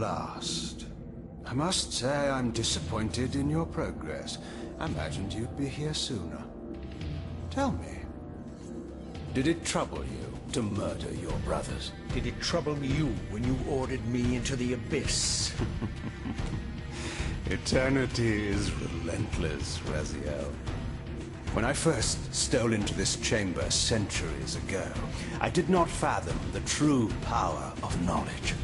last. I must say I'm disappointed in your progress. I imagined you'd be here sooner. Tell me, did it trouble you to murder your brothers? Did it trouble you when you ordered me into the abyss? Eternity is relentless, Raziel. When I first stole into this chamber centuries ago, I did not fathom the true power of knowledge.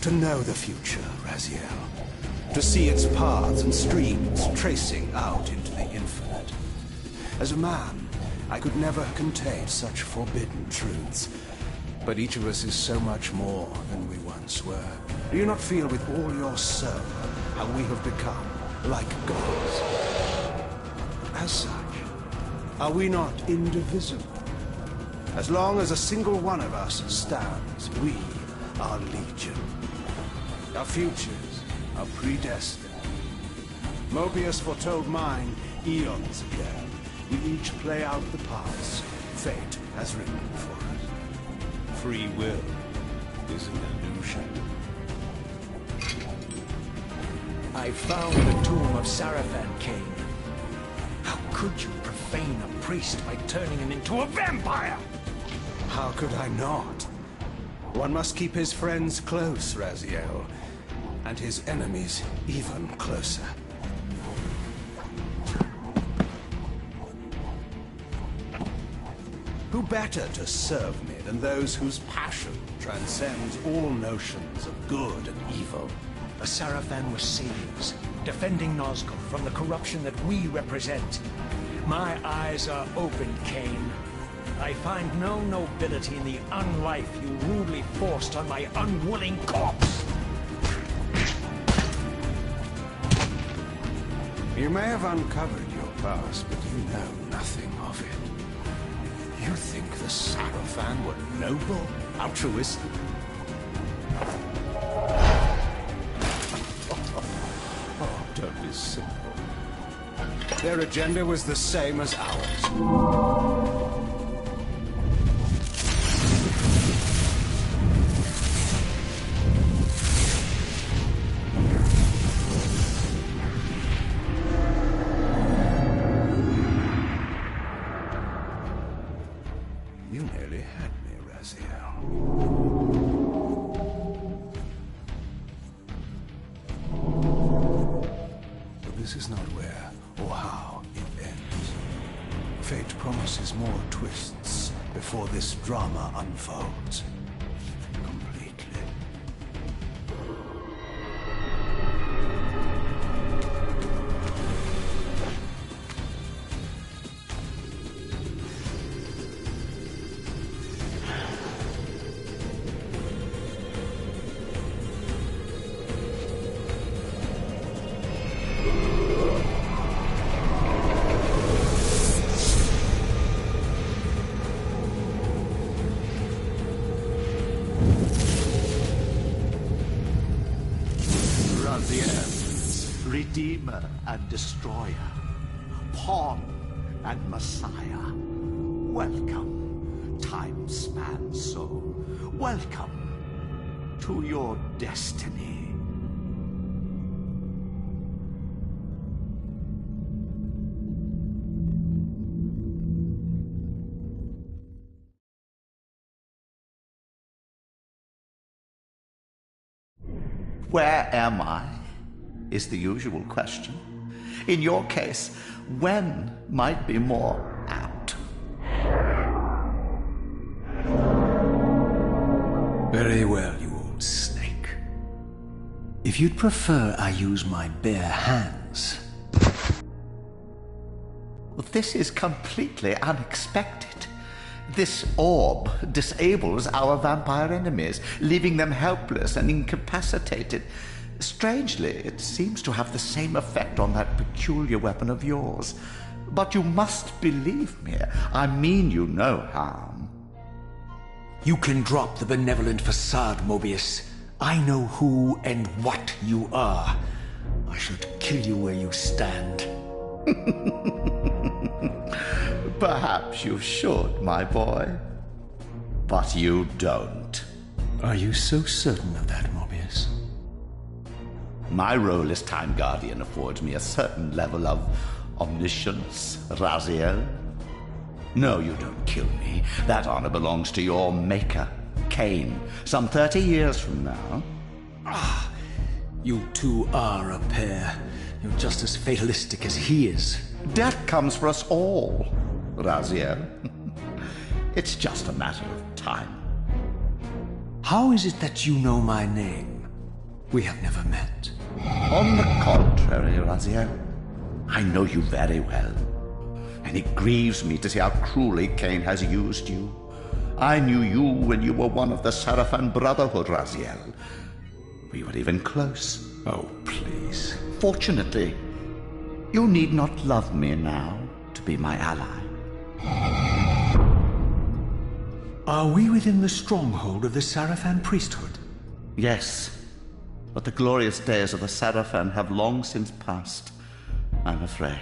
To know the future, Raziel. To see its paths and streams tracing out into the infinite. As a man, I could never contain such forbidden truths. But each of us is so much more than we once were. Do you not feel with all your soul how we have become like gods? As such, are we not indivisible? As long as a single one of us stands, we are legion. Our futures are predestined. Mobius foretold mine eons ago. We each play out the parts fate has written for us. Free will is an illusion. I found the tomb of Sarafan, Kain. How could you profane a priest by turning him into a vampire? How could I not? One must keep his friends close, Raziel, and his enemies even closer. Who better to serve me than those whose passion transcends all notions of good and evil? The Sarafan were saviors, defending Nazgul from the corruption that we represent. My eyes are open, Kain. I find no nobility in the unlife you rudely forced on my unwilling corpse. You may have uncovered your past, but you know nothing of it. You think the Sarafan were noble, altruistic? Oh, don't be simple. Their agenda was the same as ours. You nearly had me, Raziel. But this is not where or how it ends. Fate promises more twists before this drama unfolds completely. Redeemer and Destroyer, Pawn and Messiah. Welcome, time-span soul. Welcome to your destiny. Where am I? Is the usual question. In your case, when might be more apt. Very well, you old snake. If you'd prefer I use my bare hands... This is completely unexpected. This orb disables our vampire enemies, leaving them helpless and incapacitated. Strangely, it seems to have the same effect on that peculiar weapon of yours. But you must believe me. I mean you no harm. You can drop the benevolent facade, Mobius. I know who and what you are. I should kill you where you stand. Perhaps you should, my boy. But you don't. Are you so certain of that, Morbius? My role as Time Guardian affords me a certain level of omniscience, Raziel. No, you don't kill me. That honor belongs to your maker, Kain, some 30 years from now. Ah, you two are a pair. You're just as fatalistic as he is. Death comes for us all, Raziel. It's just a matter of time. How is it that you know my name? We have never met. On the contrary, Raziel, I know you very well. And it grieves me to see how cruelly Kain has used you. I knew you when you were one of the Sarafan Brotherhood, Raziel. We were even close. Oh, please. Fortunately, you need not love me now to be my ally. Are we within the stronghold of the Sarafan priesthood? Yes, but the glorious days of the Sarafan have long since passed, I'm afraid.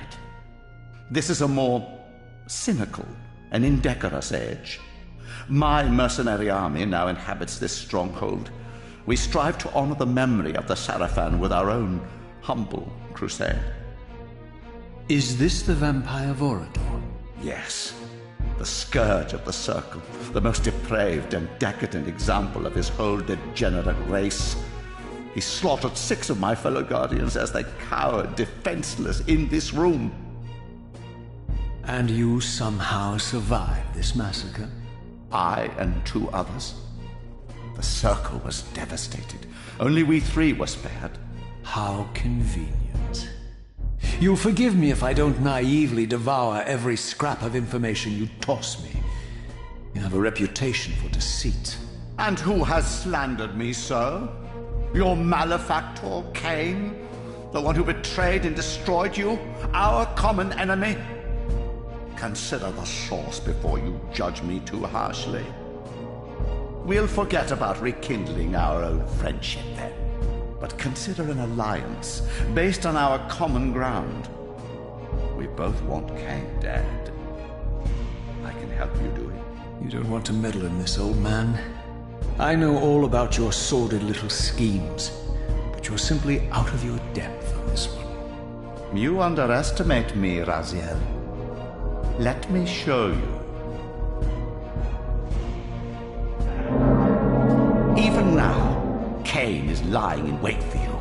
This is a more cynical and indecorous age. My mercenary army now inhabits this stronghold. We strive to honor the memory of the Sarafan with our own humble crusade. Is this the vampire Vorador? Yes, the scourge of the Circle, the most depraved and decadent example of his whole degenerate race. He slaughtered 6 of my fellow Guardians as they cowered defenseless in this room. And you somehow survived this massacre? I and 2 others. The Circle was devastated. Only we 3 were spared. How convenient. You'll forgive me if I don't naively devour every scrap of information you toss me. You have a reputation for deceit. And who has slandered me so? Your malefactor, Kain? The one who betrayed and destroyed you? Our common enemy? Consider the source before you judge me too harshly. We'll forget about rekindling our old friendship then. But consider an alliance based on our common ground. We both want Kain dead. I can help you do it. You don't want to meddle in this, old man. I know all about your sordid little schemes, but you're simply out of your depth on this one. You underestimate me, Raziel. Let me show you. Even now, Kain is lying in wait for you,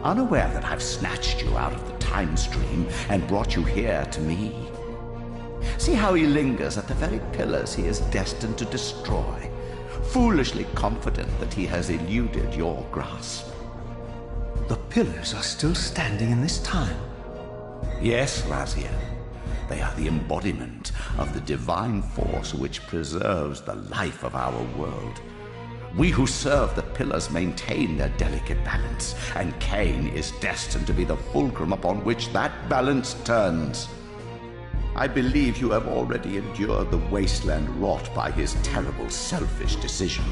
unaware that I've snatched you out of the time stream and brought you here to me. See how he lingers at the very pillars he is destined to destroy, foolishly confident that he has eluded your grasp. The pillars are still standing in this time. Yes, Raziel. They are the embodiment of the divine force which preserves the life of our world. We who serve the pillars maintain their delicate balance, and Kain is destined to be the fulcrum upon which that balance turns. I believe you have already endured the wasteland wrought by his terrible, selfish decision.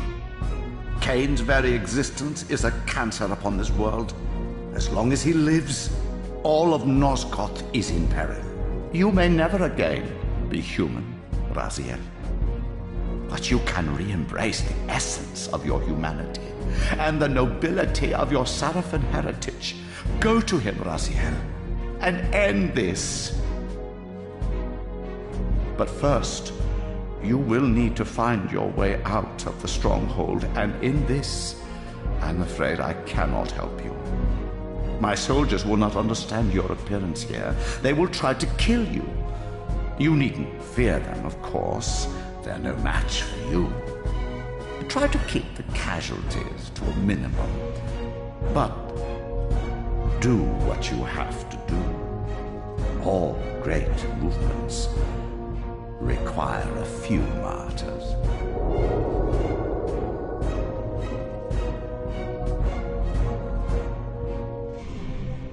Kain's very existence is a cancer upon this world. As long as he lives, all of Nosgoth is in peril. You may never again be human, Raziel. But you can re-embrace the essence of your humanity and the nobility of your Sarafan heritage. Go to him, Raziel, and end this. But first, you will need to find your way out of the stronghold, and in this, I'm afraid I cannot help you. My soldiers will not understand your appearance here. They will try to kill you. You needn't fear them, of course. They're no match for you. Try to keep the casualties to a minimum. But do what you have to do. All great movements require a few martyrs.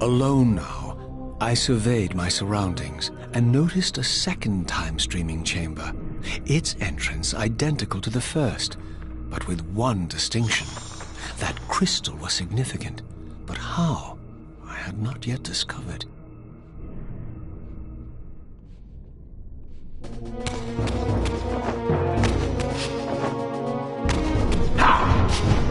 Alone now, I surveyed my surroundings and noticed a second time-streaming chamber. Its entrance identical to the first, but with one distinction. That crystal was significant, but how? I had not yet discovered. Ha!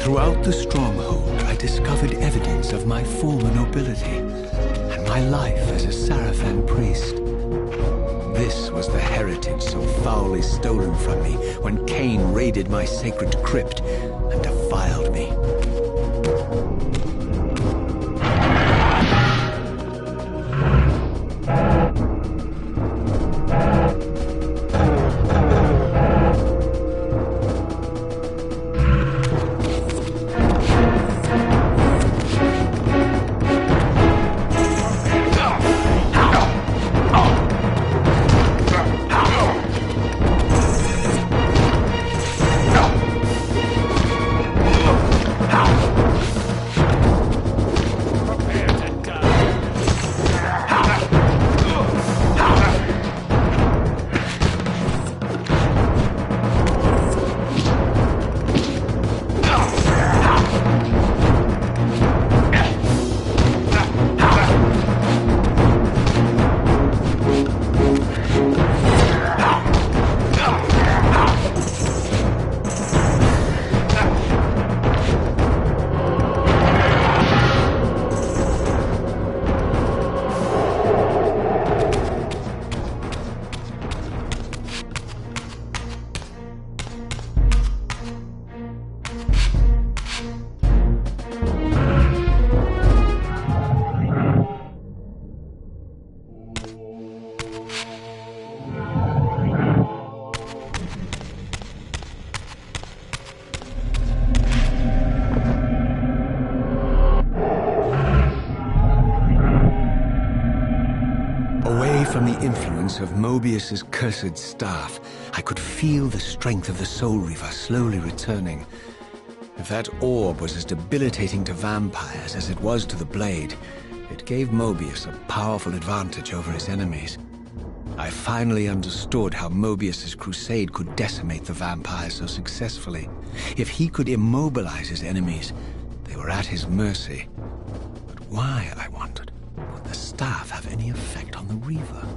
Throughout the stronghold, I discovered evidence of my former nobility and my life as a Sarafan priest. This was the heritage so foully stolen from me when Kain raided my sacred crypt and defiled me. From the influence of Mobius's cursed staff, I could feel the strength of the Soul Reaver slowly returning. If that orb was as debilitating to vampires as it was to the blade, it gave Mobius a powerful advantage over his enemies. I finally understood how Mobius's crusade could decimate the vampires so successfully. If he could immobilize his enemies, they were at his mercy. But why, I wondered? Would the staff have any effect on the Reaver?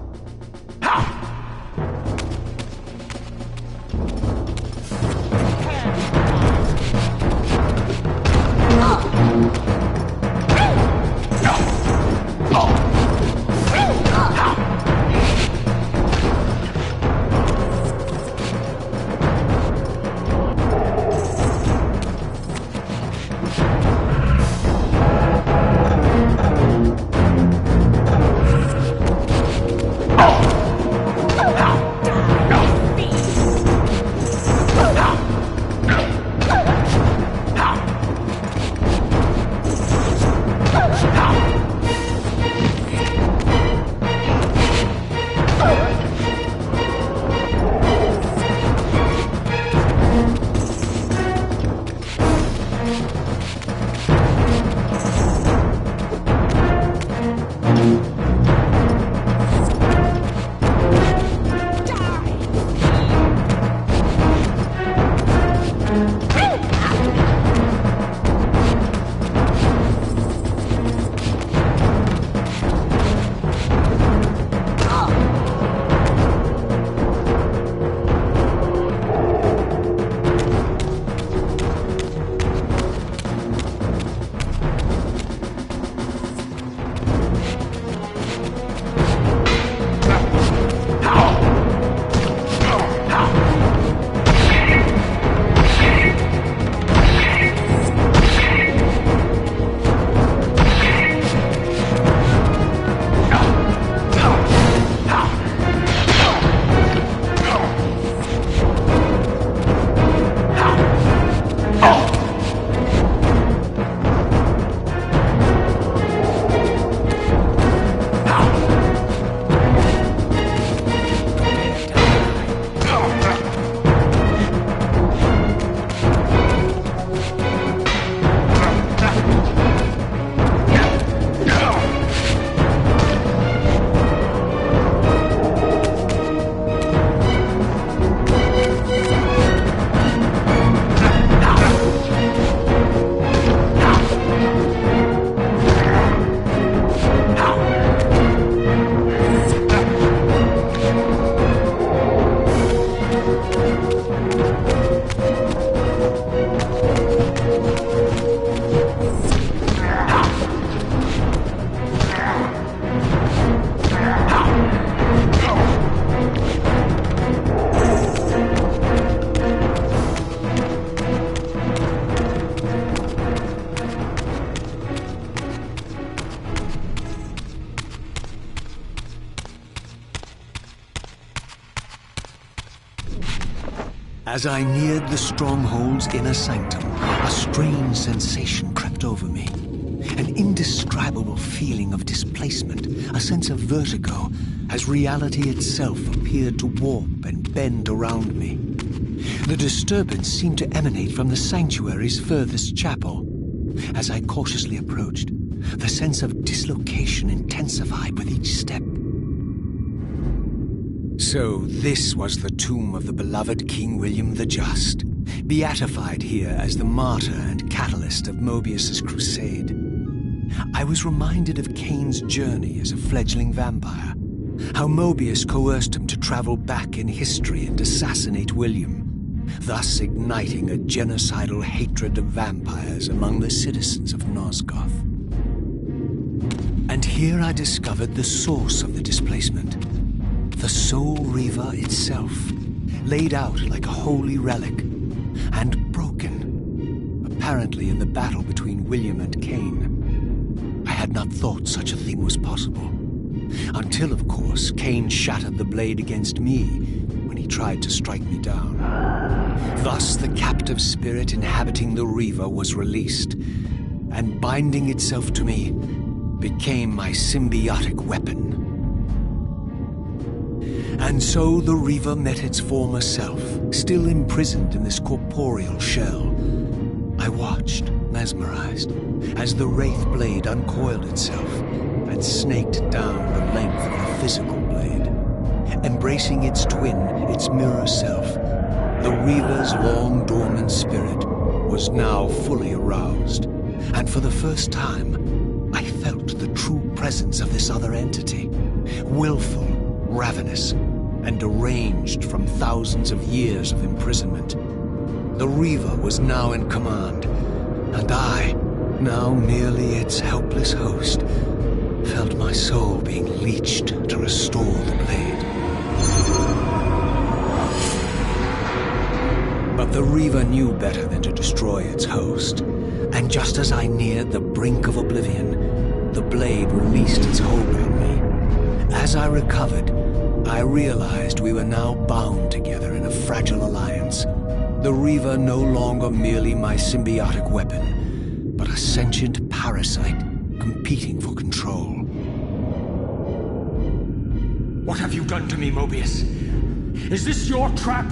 As I neared the stronghold's inner sanctum, a strange sensation crept over me. An indescribable feeling of displacement, a sense of vertigo, as reality itself appeared to warp and bend around me. The disturbance seemed to emanate from the sanctuary's furthest chapel. As I cautiously approached, the sense of dislocation intensified with each step. So this was the tomb of the beloved King William the Just, beatified here as the martyr and catalyst of Mobius's crusade. I was reminded of Kain's journey as a fledgling vampire, how Mobius coerced him to travel back in history and assassinate William, thus igniting a genocidal hatred of vampires among the citizens of Nosgoth. And here I discovered the source of the displacement. The Soul Reaver itself, laid out like a holy relic, and broken, apparently in the battle between William and Kain. I had not thought such a thing was possible, until, of course, Kain shattered the blade against me when he tried to strike me down. Thus, the captive spirit inhabiting the Reaver was released, and binding itself to me, became my symbiotic weapon. And so the Reaver met its former self, still imprisoned in this corporeal shell. I watched, mesmerized, as the Wraith blade uncoiled itself and snaked down the length of the physical blade. Embracing its twin, its mirror self, the Reaver's long dormant spirit was now fully aroused, and for the first time, I felt the true presence of this other entity, willful, ravenous, and deranged from thousands of years of imprisonment. The Reaver was now in command, and I, now merely its helpless host, felt my soul being leached to restore the blade. But the Reaver knew better than to destroy its host, and just as I neared the brink of oblivion, the blade released its hold on me. As I recovered, I realized we were now bound together in a fragile alliance. The Reaver no longer merely my symbiotic weapon, but a sentient parasite competing for control. What have you done to me, Mobius? Is this your trap?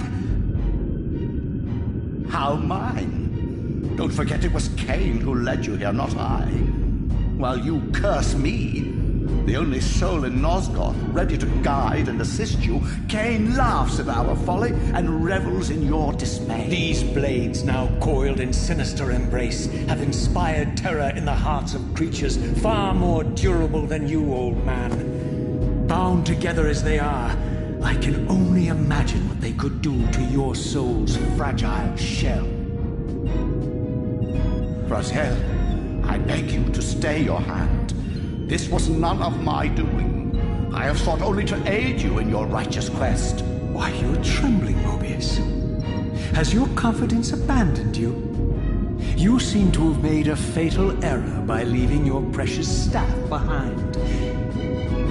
How mine? Don't forget it was Kain who led you here, not I. While you curse me, the only soul in Nosgoth ready to guide and assist you, Kain laughs at our folly and revels in your dismay. These blades, now coiled in sinister embrace, have inspired terror in the hearts of creatures far more durable than you, old man. Bound together as they are, I can only imagine what they could do to your soul's fragile shell. Raziel, I beg you to stay your hand. This was none of my doing. I have sought only to aid you in your righteous quest. Why, you're trembling, Mobius. Has your confidence abandoned you? You seem to have made a fatal error by leaving your precious staff behind.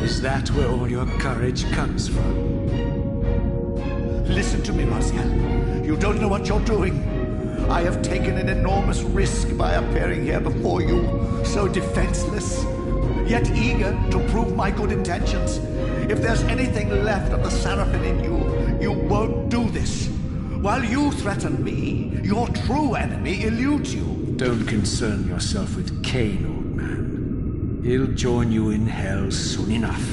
Is that where all your courage comes from? Listen to me, Raziel. You don't know what you're doing. I have taken an enormous risk by appearing here before you, so defenseless, yet eager to prove my good intentions. If there's anything left of the Seraphim in you, you won't do this. While you threaten me, your true enemy eludes you. Don't concern yourself with Kain, old man. He'll join you in hell soon enough.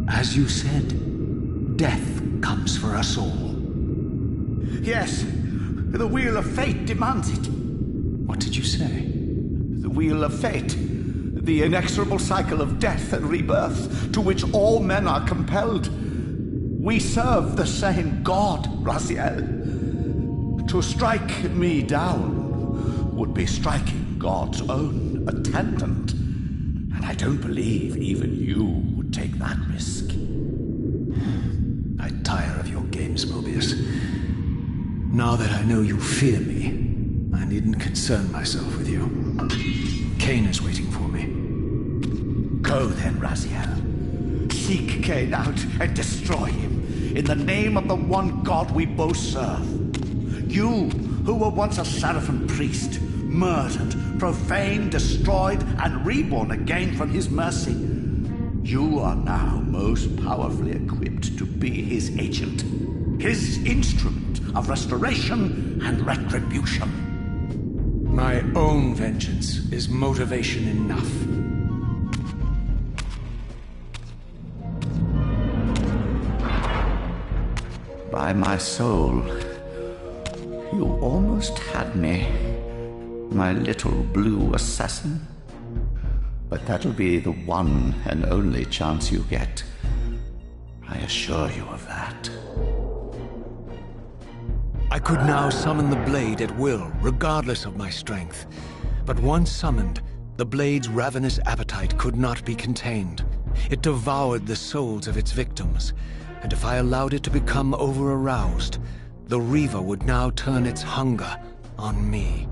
As you said, death comes for us all. Yes, the wheel of fate demands it. What did you say? The wheel of fate. The inexorable cycle of death and rebirth to which all men are compelled. We serve the same God, Raziel. To strike me down would be striking God's own attendant. And I don't believe even you would take that risk. I tire of your games, Mobius. Now that I know you fear me, I needn't concern myself with you. Kain is waiting for me. Go then, Raziel. Seek Kain out and destroy him in the name of the one God we both serve. You, who were once a Seraphim priest, murdered, profaned, destroyed, and reborn again from his mercy. You are now most powerfully equipped to be his agent, his instrument of restoration and retribution. My own vengeance is motivation enough. By my soul, you almost had me, my little blue assassin. But that'll be the one and only chance you get. I assure you of that. I could now summon the blade at will, regardless of my strength. But once summoned, the blade's ravenous appetite could not be contained. It devoured the souls of its victims, and if I allowed it to become over-aroused, the Reaver would now turn its hunger on me.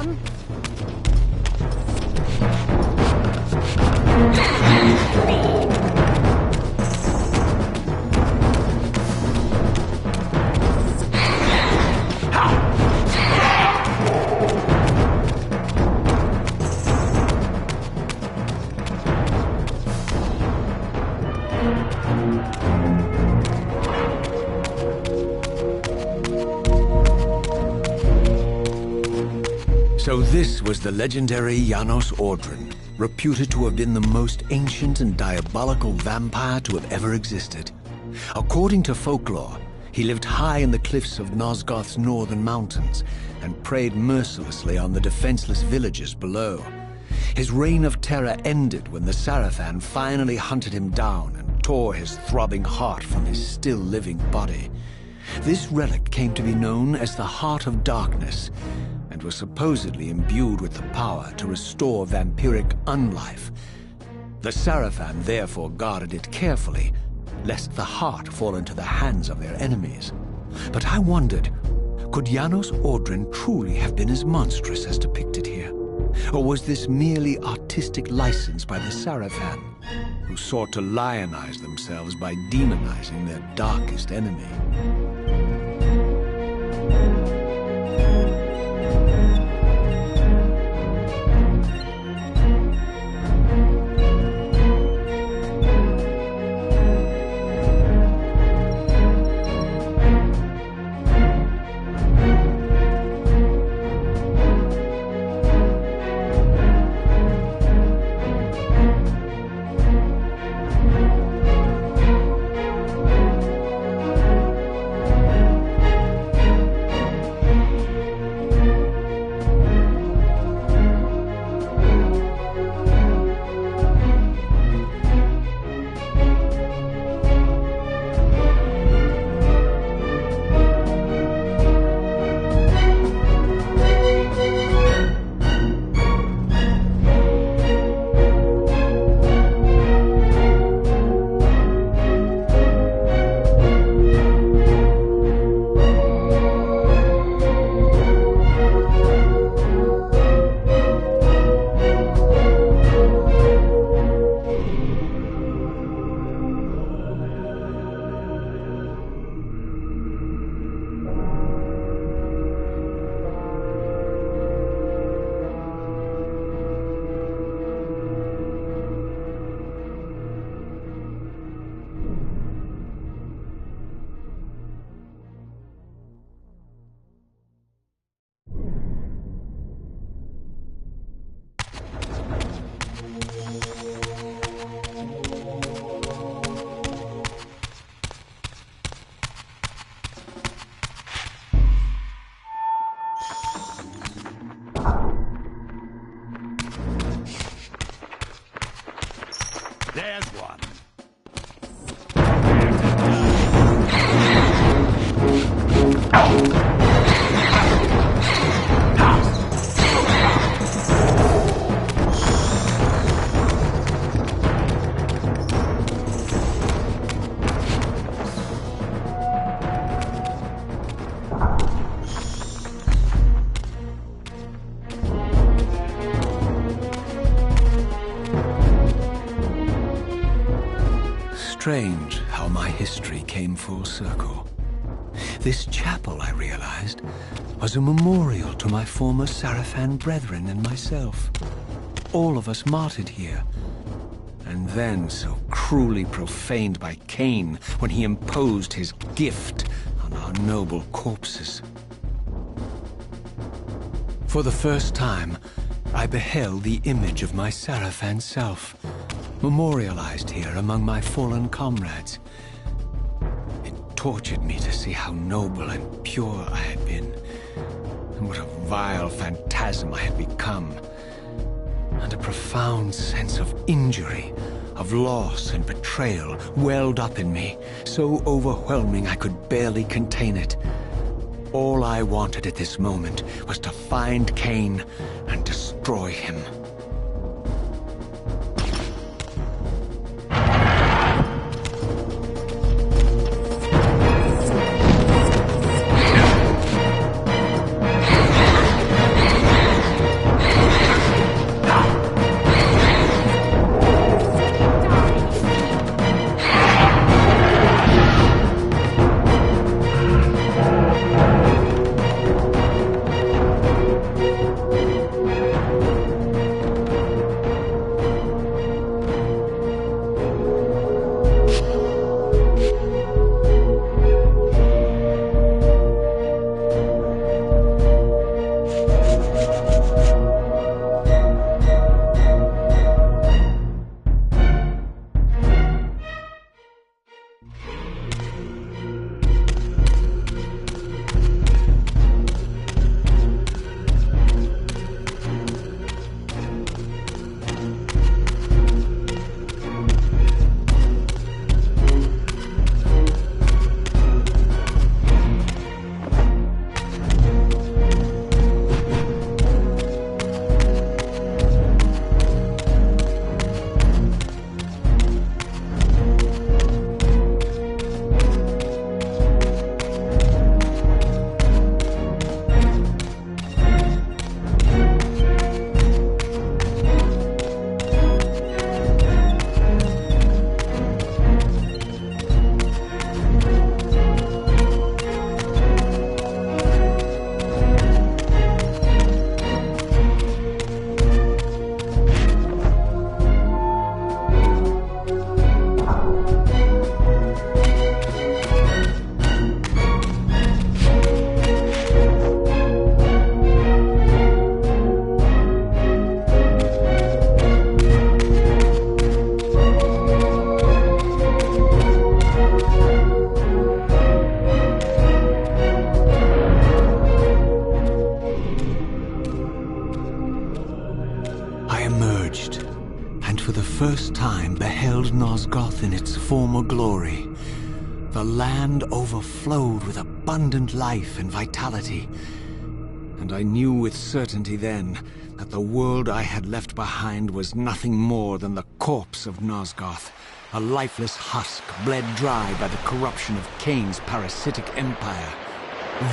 on. So this was the legendary Janos Ordren, reputed to have been the most ancient and diabolical vampire to have ever existed. According to folklore, he lived high in the cliffs of Nosgoth's northern mountains and preyed mercilessly on the defenseless villagers below. His reign of terror ended when the Sarafan finally hunted him down and tore his throbbing heart from his still-living body. This relic came to be known as the Heart of Darkness, and was supposedly imbued with the power to restore vampiric unlife. The Sarafan therefore guarded it carefully, lest the heart fall into the hands of their enemies. But I wondered, could Janos Ordren truly have been as monstrous as depicted here? Or was this merely artistic license by the Sarafan, who sought to lionize themselves by demonizing their darkest enemy? There's one. Strange how my history came full circle. This chapel, I realized, was a memorial to my former Sarafan brethren and myself. All of us martyred here, and then so cruelly profaned by Kain when he imposed his gift on our noble corpses. For the first time, I beheld the image of my Sarafan self, memorialized here among my fallen comrades. It tortured me to see how noble and pure I had been, and what a vile phantasm I had become. And a profound sense of injury, of loss and betrayal welled up in me, so overwhelming I could barely contain it. All I wanted at this moment was to find Kain and destroy him. first time beheld Nosgoth in its former glory, the land overflowed with abundant life and vitality. And I knew with certainty then that the world I had left behind was nothing more than the corpse of Nosgoth, a lifeless husk bled dry by the corruption of Kain's parasitic empire.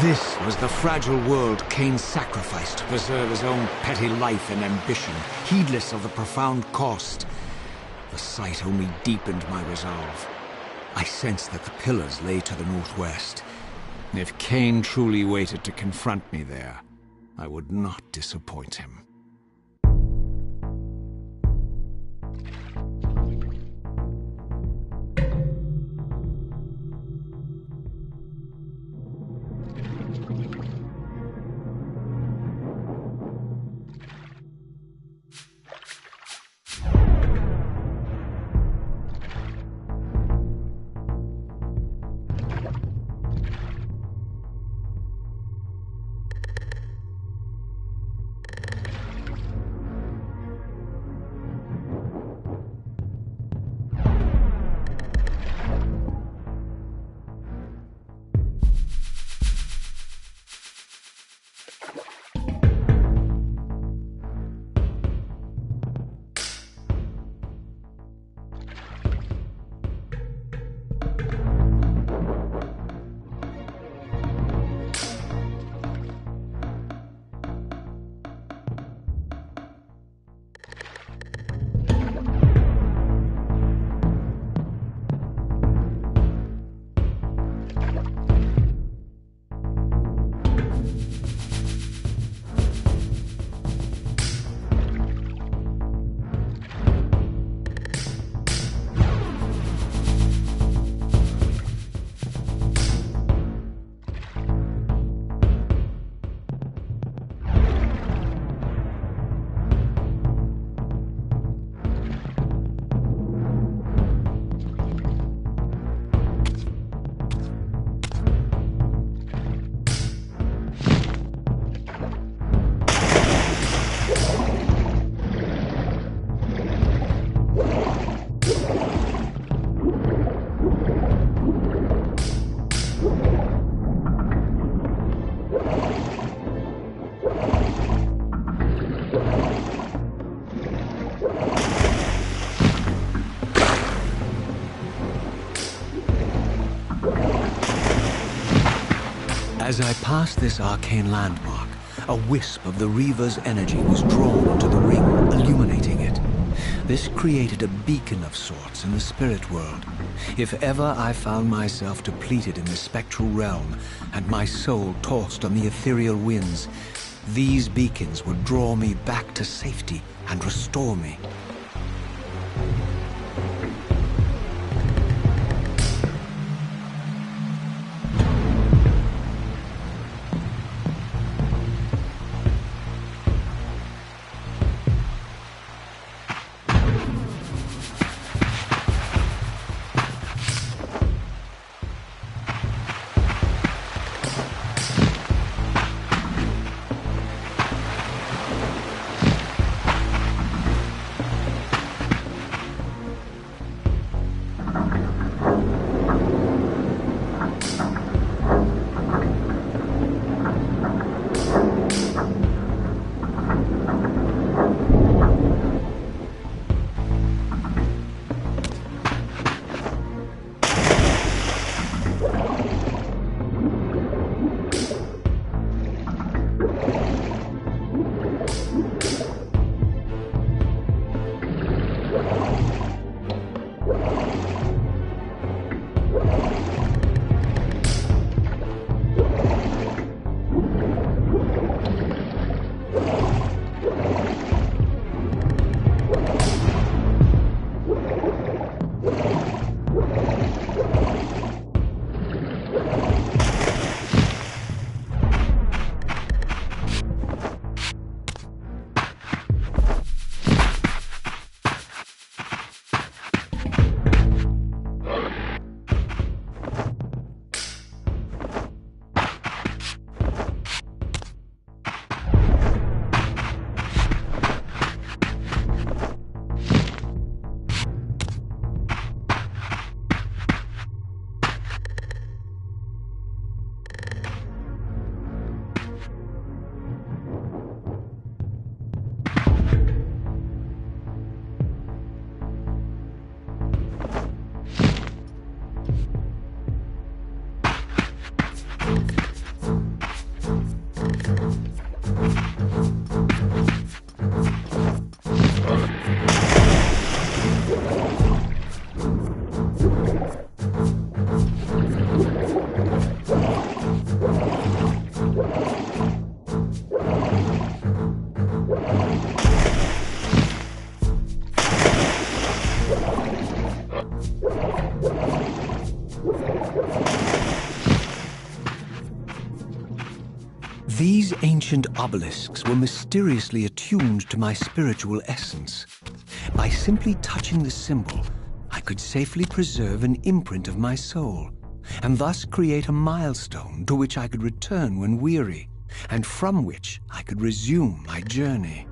This was the fragile world Kain sacrificed to preserve his own petty life and ambition, heedless of the profound cost. The sight only deepened my resolve. I sensed that the pillars lay to the northwest. If Kain truly waited to confront me there, I would not disappoint him. As I passed this arcane landmark, a wisp of the Reaver's energy was drawn into the ring, illuminating it. This created a beacon of sorts in the spirit world. If ever I found myself depleted in the spectral realm, and my soul tossed on the ethereal winds, these beacons would draw me back to safety and restore me. These ancient obelisks were mysteriously attuned to my spiritual essence. By simply touching the symbol, I could safely preserve an imprint of my soul, and thus create a milestone to which I could return when weary, and from which I could resume my journey.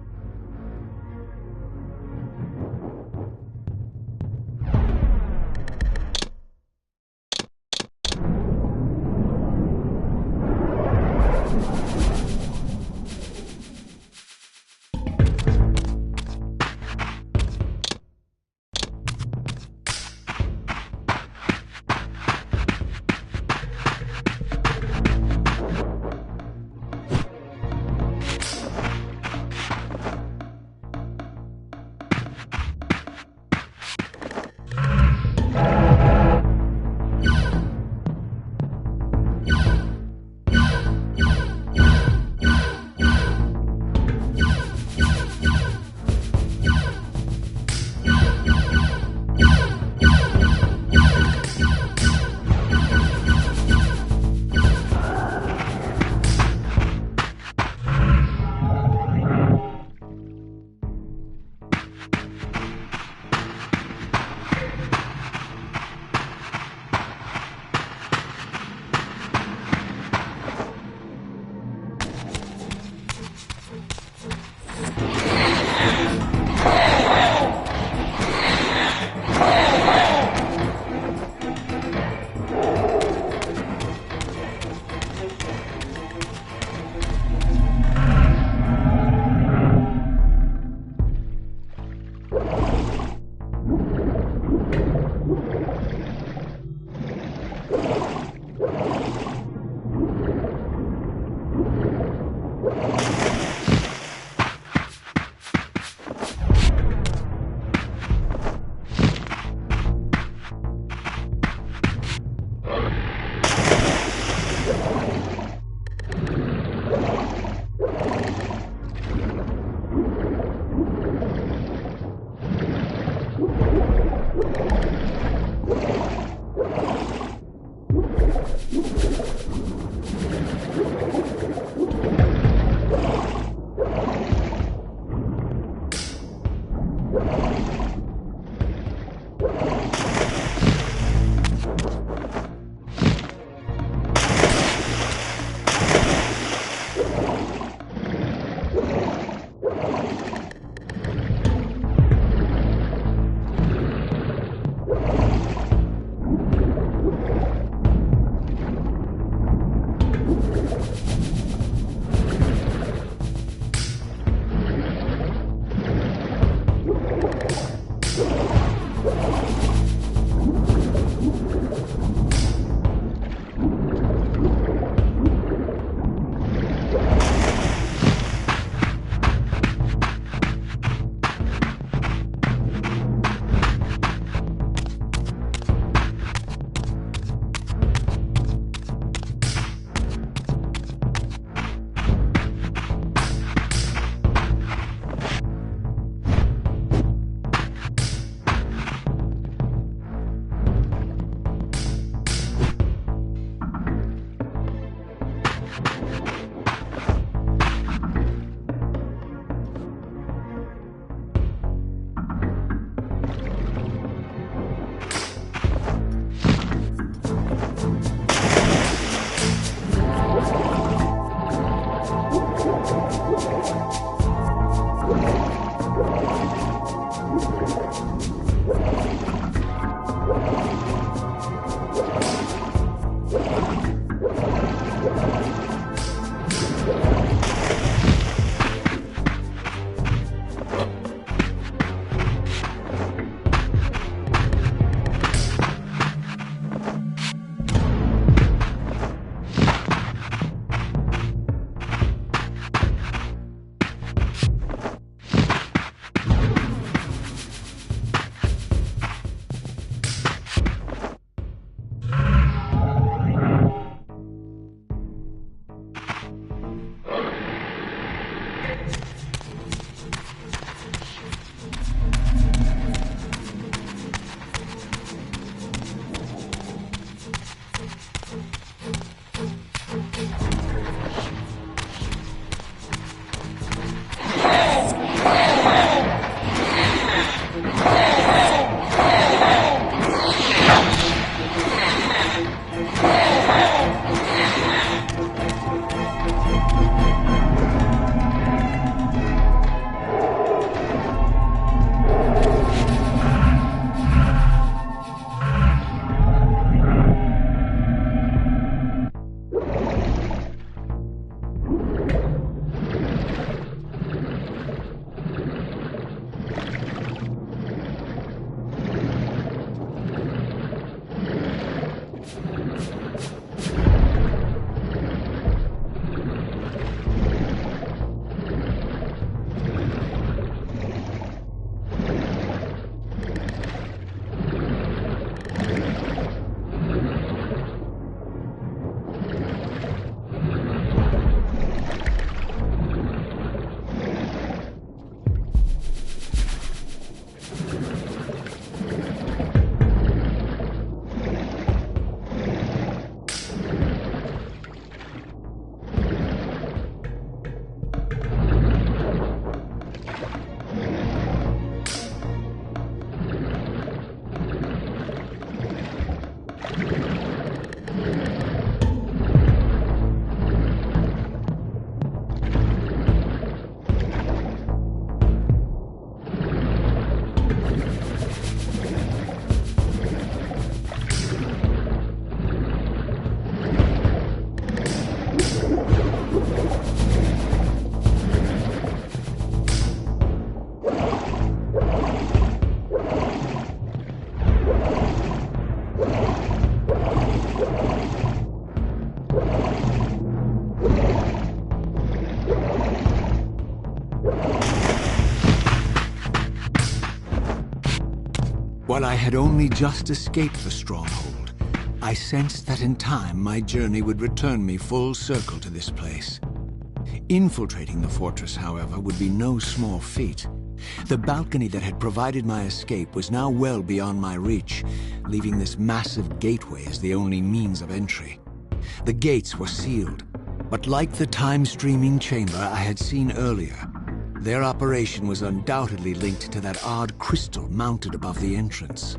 While I had only just escaped the stronghold, I sensed that in time my journey would return me full circle to this place. Infiltrating the fortress, however, would be no small feat. The balcony that had provided my escape was now well beyond my reach, leaving this massive gateway as the only means of entry. The gates were sealed, but like the time-streaming chamber I had seen earlier, their operation was undoubtedly linked to that odd crystal mounted above the entrance.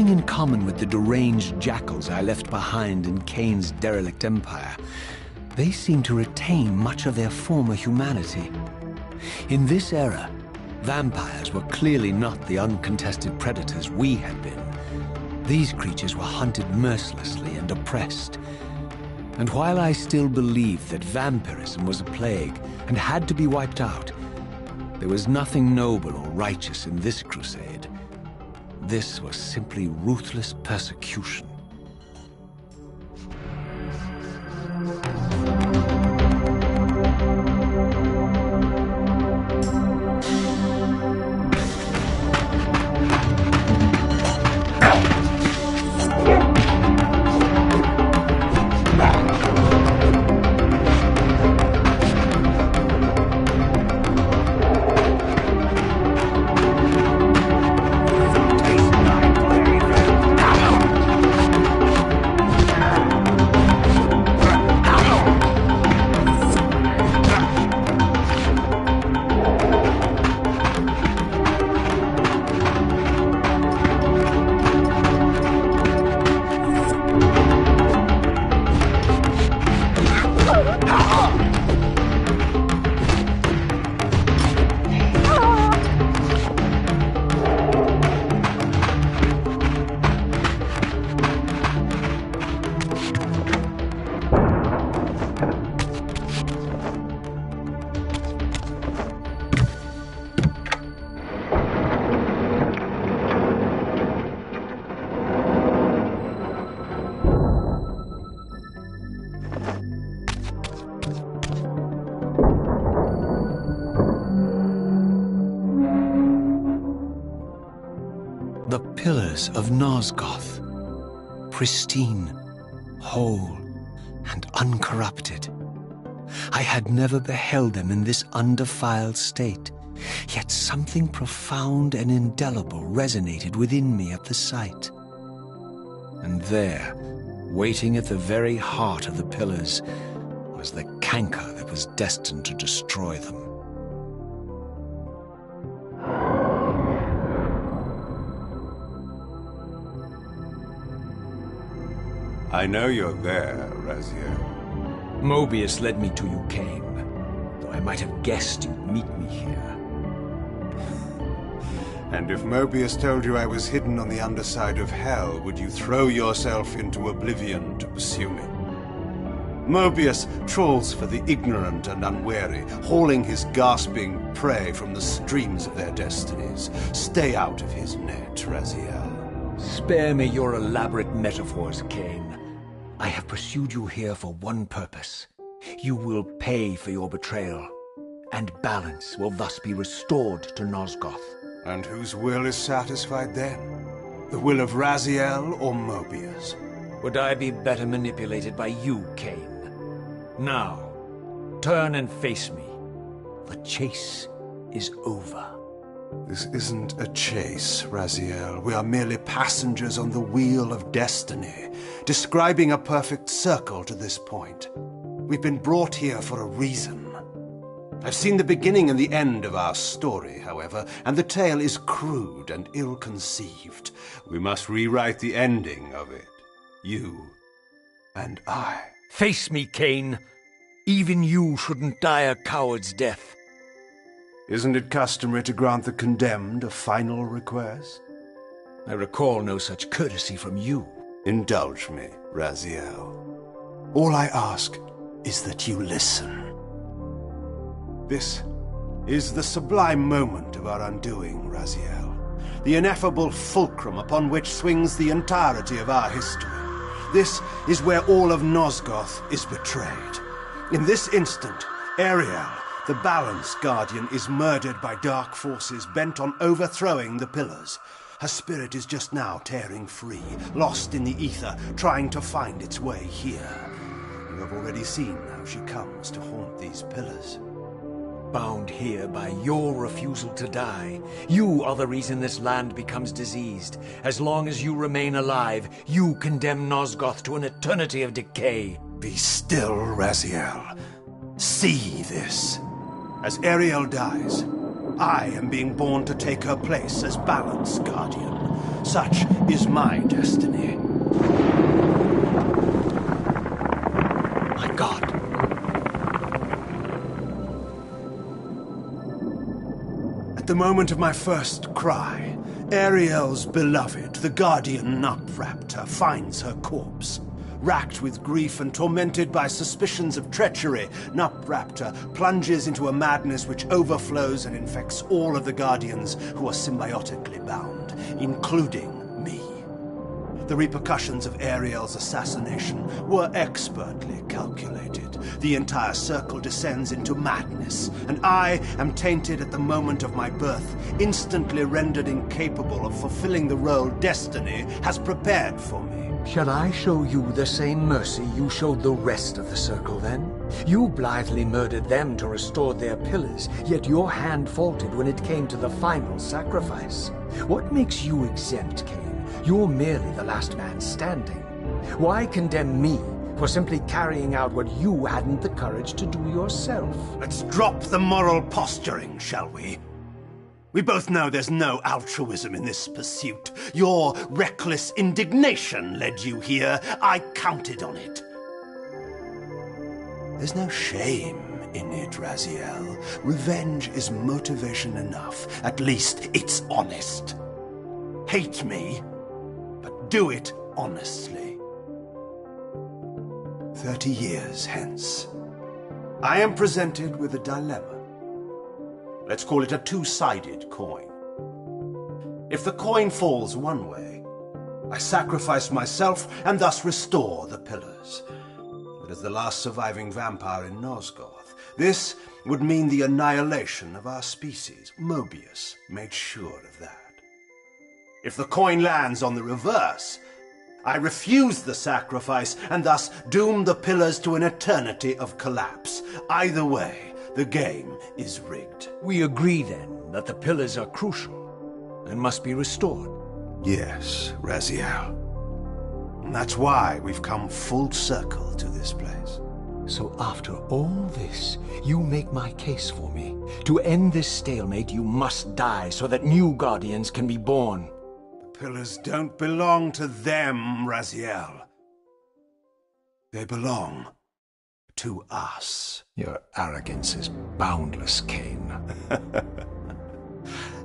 nothing in common with the deranged jackals I left behind in Kain's derelict empire. They seem to retain much of their former humanity. In this era, vampires were clearly not the uncontested predators we had been. These creatures were hunted mercilessly and oppressed. And while I still believed that vampirism was a plague and had to be wiped out, There was nothing noble or righteous in this crusade. This was simply ruthless persecution. The pillars of Nosgoth, pristine, whole, and uncorrupted. I had never beheld them in this undefiled state, yet something profound and indelible resonated within me at the sight. And there, waiting at the very heart of the pillars, was the canker that was destined to destroy them. I know you're there, Raziel. Mobius led me to you, Kain, though I might have guessed you'd meet me here. And if Mobius told you I was hidden on the underside of hell, would you throw yourself into oblivion to pursue me? Mobius trawls for the ignorant and unwary, hauling his gasping prey from the streams of their destinies. Stay out of his net, Raziel. Spare me your elaborate metaphors, Kain. I have pursued you here for one purpose. You will pay for your betrayal, and balance will thus be restored to Nosgoth. And whose will is satisfied then? The will of Raziel or Mobius? Would I be better manipulated by you, Kain? Now, turn and face me. The chase is over. This isn't a chase, Raziel. We are merely passengers on the wheel of destiny, describing a perfect circle to this point. We've been brought here for a reason. I've seen the beginning and the end of our story, however, and the tale is crude and ill-conceived. We must rewrite the ending of it. You and I. Face me, Kain. Even you shouldn't die a coward's death. Isn't it customary to grant the condemned a final request? I recall no such courtesy from you. Indulge me, Raziel. All I ask is that you listen. This is the sublime moment of our undoing, Raziel. The ineffable fulcrum upon which swings the entirety of our history. This is where all of Nosgoth is betrayed. In this instant, Ariel, the Balance Guardian, is murdered by dark forces bent on overthrowing the pillars. Her spirit is just now tearing free, lost in the ether, trying to find its way here. You have already seen how she comes to haunt these pillars. Bound here by your refusal to die. You are the reason this land becomes diseased. As long as you remain alive, you condemn Nosgoth to an eternity of decay. Be still, Raziel. See this. As Ariel dies, I am being born to take her place as Balance Guardian. Such is my destiny. My God. At the moment of my first cry, Ariel's beloved, the Guardian Nut Raptor, finds her corpse. Racked with grief and tormented by suspicions of treachery, Nupraptor plunges into a madness which overflows and infects all of the Guardians who are symbiotically bound, including me. The repercussions of Ariel's assassination were expertly calculated. The entire circle descends into madness, and I am tainted at the moment of my birth, instantly rendered incapable of fulfilling the role destiny has prepared for me. Shall I show you the same mercy you showed the rest of the circle, then? You blithely murdered them to restore their pillars, yet your hand faltered when it came to the final sacrifice. What makes you exempt, Kain? You're merely the last man standing. Why condemn me for simply carrying out what you hadn't the courage to do yourself? Let's drop the moral posturing, shall we? We both know there's no altruism in this pursuit. Your reckless indignation led you here. I counted on it. There's no shame in it, Raziel. Revenge is motivation enough. At least it's honest. Hate me, but do it honestly. 30 years hence, I am presented with a dilemma. Let's call it a two-sided coin. If the coin falls one way, I sacrifice myself and thus restore the pillars. But as the last surviving vampire in Nosgoth, this would mean the annihilation of our species. Mobius made sure of that. If the coin lands on the reverse, I refuse the sacrifice and thus doom the pillars to an eternity of collapse. Either way, the game is rigged. We agree, then, that the pillars are crucial and must be restored. Yes, Raziel. And that's why we've come full circle to this place. So after all this, you make my case for me. To end this stalemate, you must die so that new Guardians can be born. The pillars don't belong to them, Raziel. They belong to us. Your arrogance is boundless, Kain.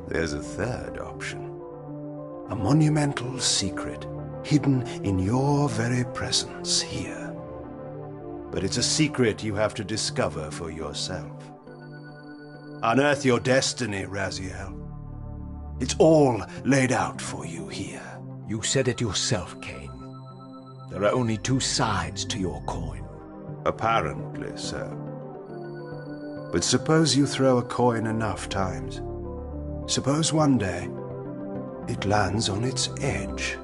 There's a third option. A monumental secret hidden in your very presence here. But it's a secret you have to discover for yourself. Unearth your destiny, Raziel. It's all laid out for you here. You said it yourself, Kain. There are only two sides to your coin. Apparently so. But suppose you throw a coin enough times. Suppose one day it lands on its edge.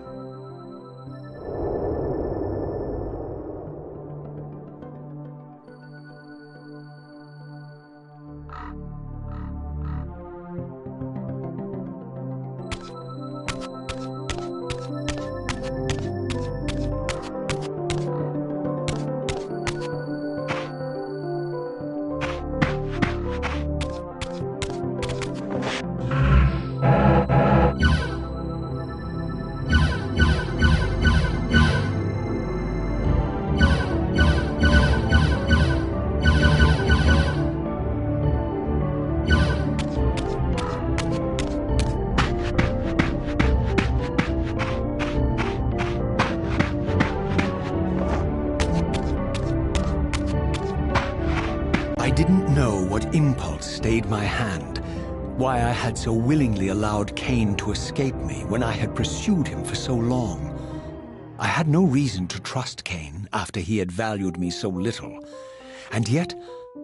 I didn't know what impulse stayed my hand, why I had so willingly allowed Kain to escape me when I had pursued him for so long. I had no reason to trust Kain after he had valued me so little, and yet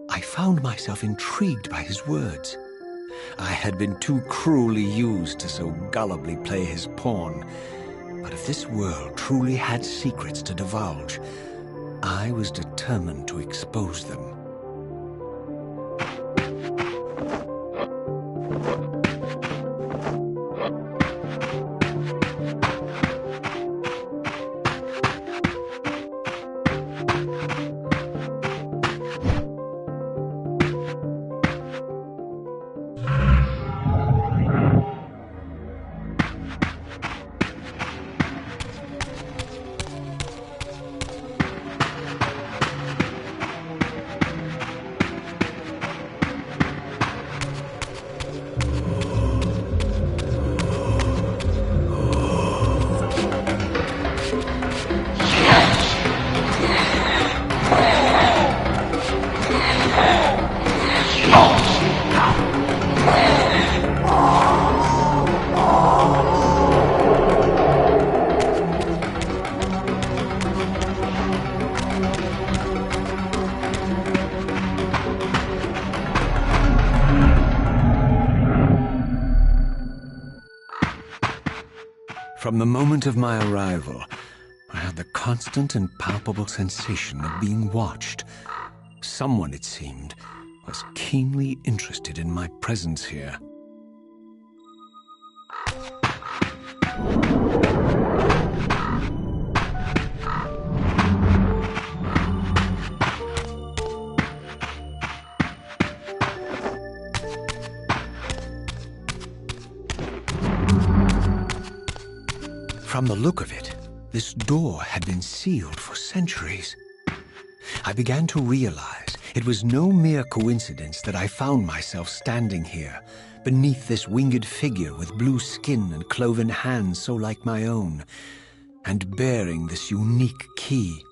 I found myself intrigued by his words. I had been too cruelly used to so gullibly play his pawn, but if this world truly had secrets to divulge, I was determined to expose them. From the moment of my arrival, I had the constant and palpable sensation of being watched. Someone, it seemed, was keenly interested in my presence here. From the look of it, this door had been sealed for centuries. I began to realize it was no mere coincidence that I found myself standing here, beneath this winged figure with blue skin and cloven hands so like my own, and bearing this unique key.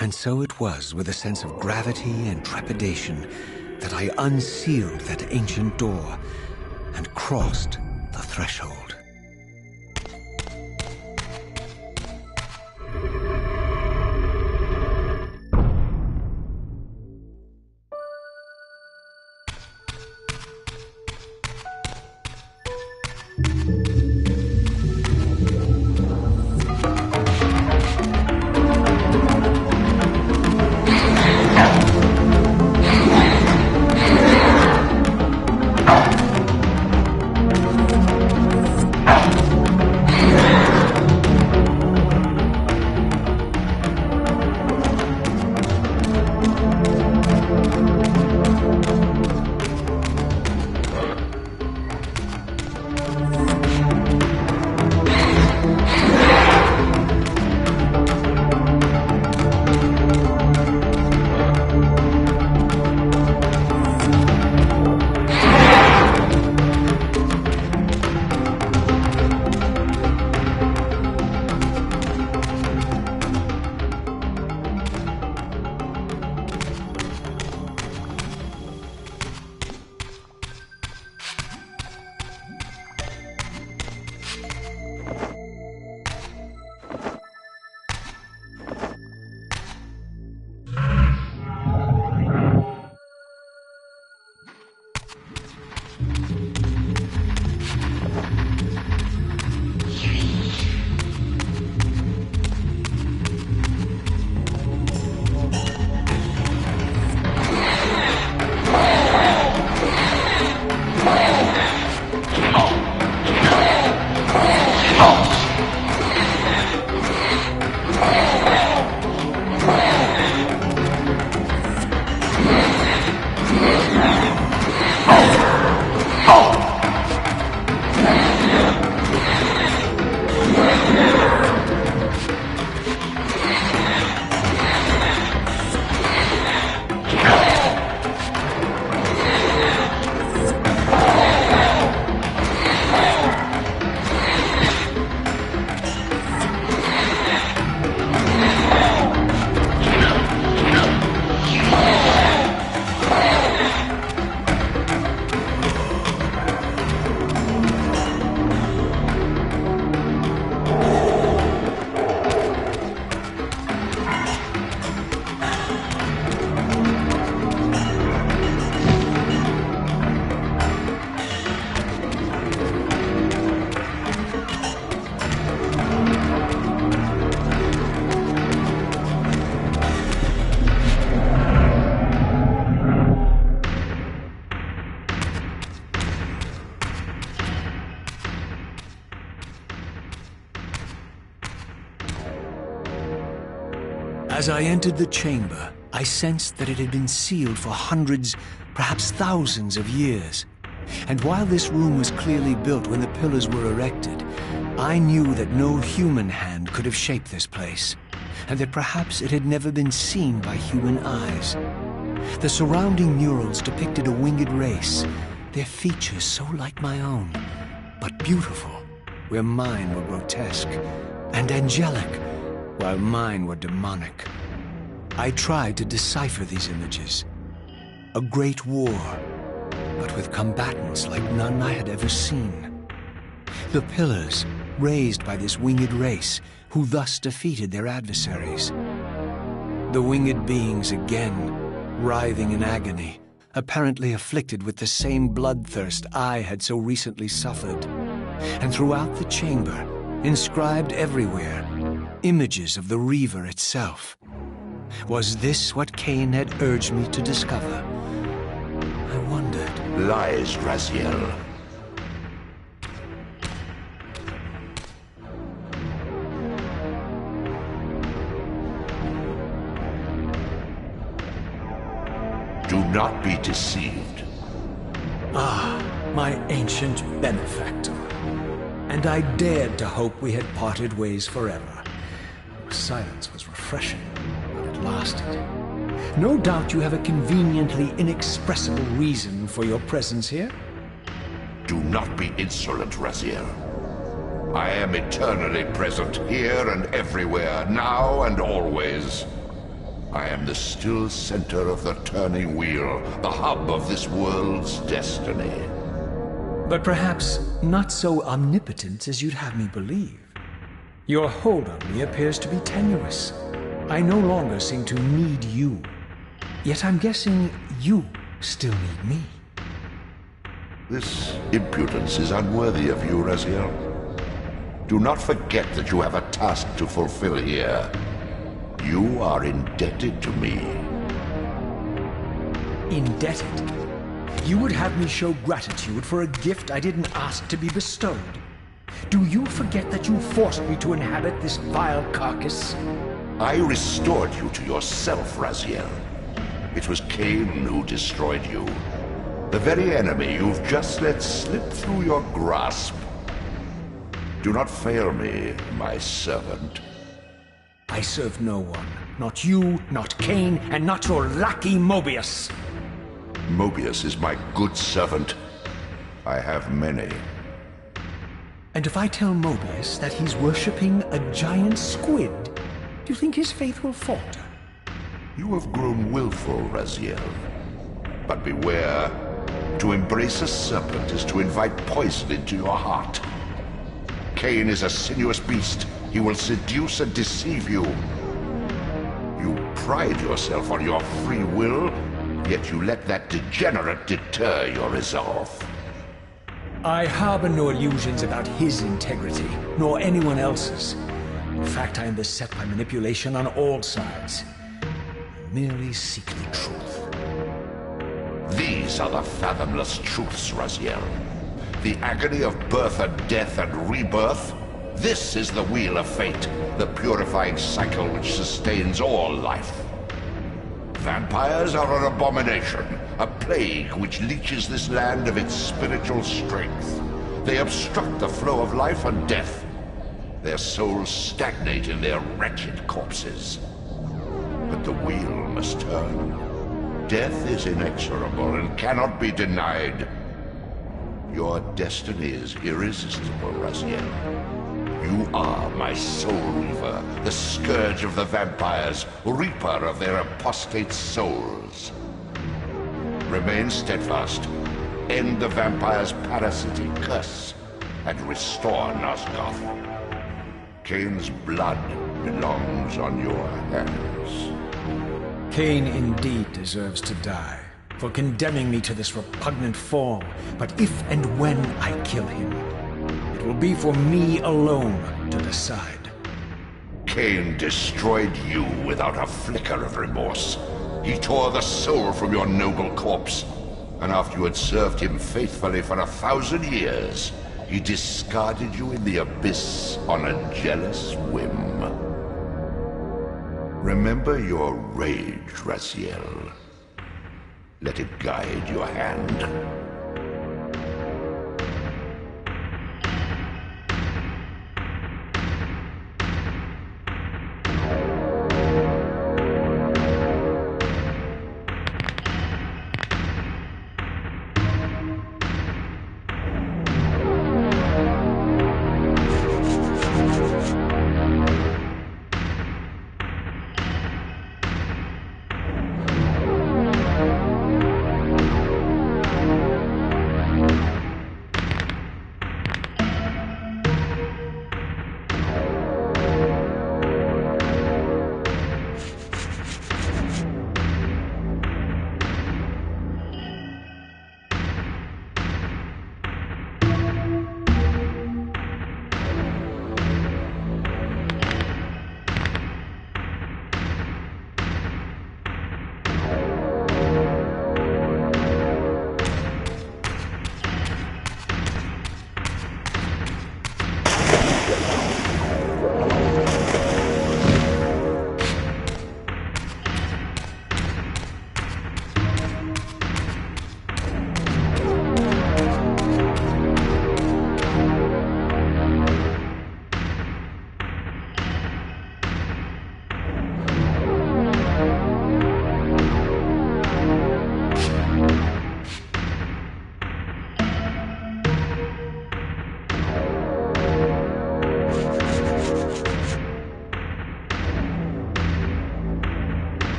And so it was with a sense of gravity and trepidation that I unsealed that ancient door and crossed the threshold. As I entered the chamber, I sensed that it had been sealed for hundreds, perhaps thousands of years. And while this room was clearly built when the pillars were erected, I knew that no human hand could have shaped this place, and that perhaps it had never been seen by human eyes. The surrounding murals depicted a winged race, their features so like my own, but beautiful, where mine were grotesque, and angelic, while mine were demonic. I tried to decipher these images. A great war, but with combatants like none I had ever seen. The pillars, raised by this winged race, who thus defeated their adversaries. The winged beings again, writhing in agony, apparently afflicted with the same bloodthirst I had so recently suffered. And throughout the chamber, inscribed everywhere, images of the Reaver itself. Was this what Kain had urged me to discover? I wondered. Lies, Raziel. Do not be deceived. Ah, my ancient benefactor. And I dared to hope we had parted ways forever. Your silence was refreshing, but it lasted. No doubt you have a conveniently inexpressible reason for your presence here. Do not be insolent, Raziel. I am eternally present, here and everywhere, now and always. I am the still center of the turning wheel, the hub of this world's destiny. But perhaps not so omnipotent as you'd have me believe. Your hold on me appears to be tenuous. I no longer seem to need you. Yet I'm guessing you still need me. This impudence is unworthy of you, Raziel. Do not forget that you have a task to fulfill here. You are indebted to me. Indebted? You would have me show gratitude for a gift I didn't ask to be bestowed. Do you forget that you forced me to inhabit this vile carcass? I restored you to yourself, Raziel. It was Kain who destroyed you. The very enemy you've just let slip through your grasp. Do not fail me, my servant. I serve no one. Not you, not Kain, and not your lackey Mobius. Mobius is my good servant. I have many. And if I tell Mobius that he's worshipping a giant squid, do you think his faith will falter? You have grown willful, Raziel. But beware. To embrace a serpent is to invite poison into your heart. Kain is a sinuous beast. He will seduce and deceive you. You pride yourself on your free will, yet you let that degenerate deter your resolve. I harbor no illusions about his integrity, nor anyone else's. In fact, I am beset by manipulation on all sides. I merely seek the truth. These are the fathomless truths, Raziel. The agony of birth and death and rebirth. This is the wheel of fate, the purifying cycle which sustains all life. Vampires are an abomination, a plague which leeches this land of its spiritual strength. They obstruct the flow of life and death. Their souls stagnate in their wretched corpses. But the wheel must turn. Death is inexorable and cannot be denied. Your destiny is irresistible, Raziel. You are my soul reaver, the scourge of the vampires, reaper of their apostate souls. Remain steadfast, end the vampire's parasitic curse, and restore Nosgoth. Kain's blood belongs on your hands. Kain indeed deserves to die for condemning me to this repugnant form, but if and when I kill him, it will be for me alone to decide. Kain destroyed you without a flicker of remorse. He tore the soul from your noble corpse, and after you had served him faithfully for 1,000 years, he discarded you in the abyss on a jealous whim. Remember your rage, Raziel. Let it guide your hand.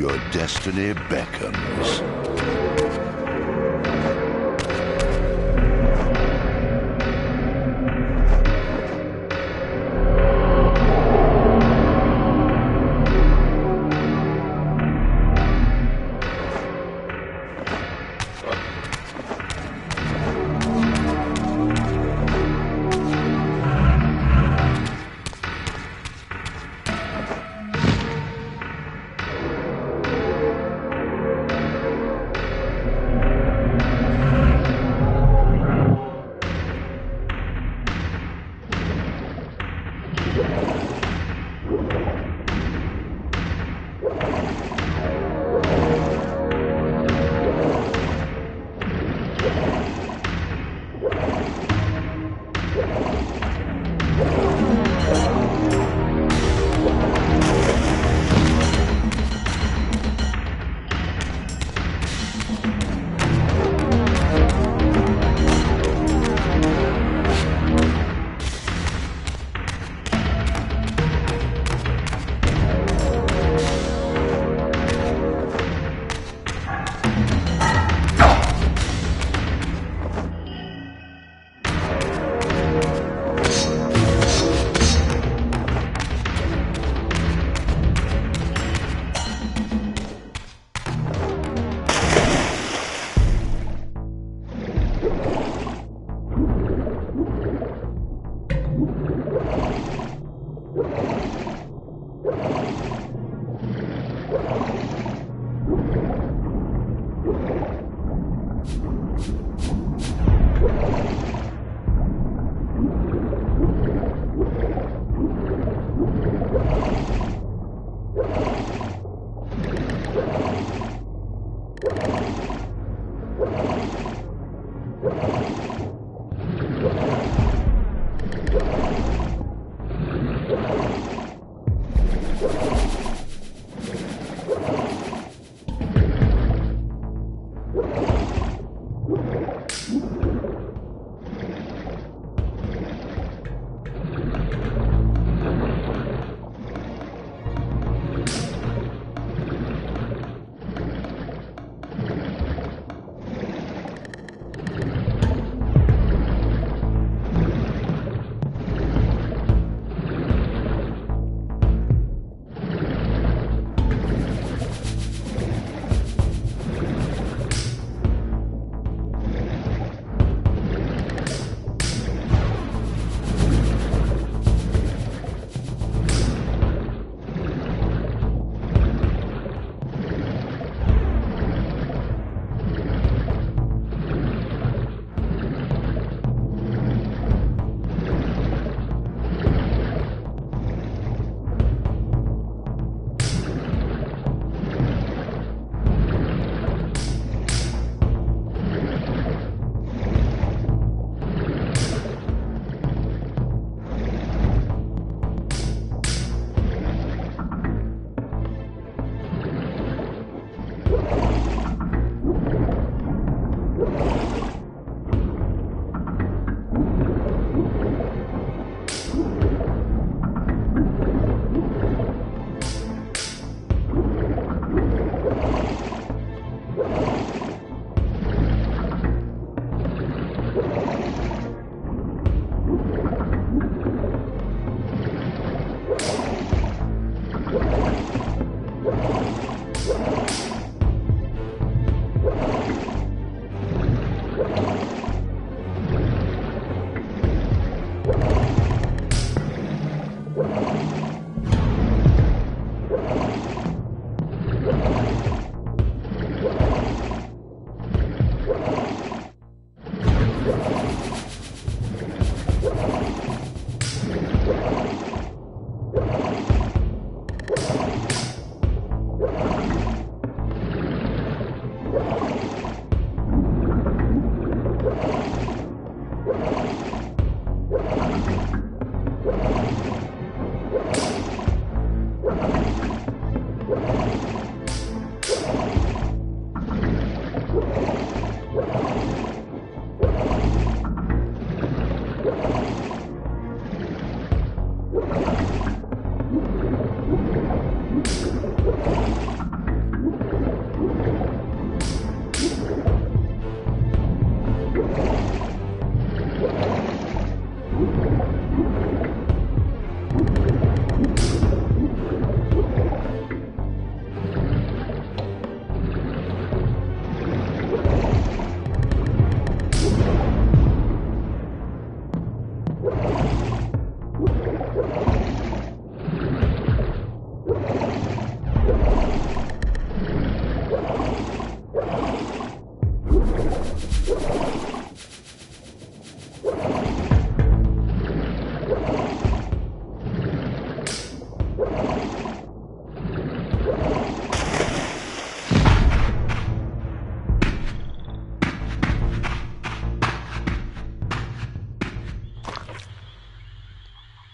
Your destiny beckons.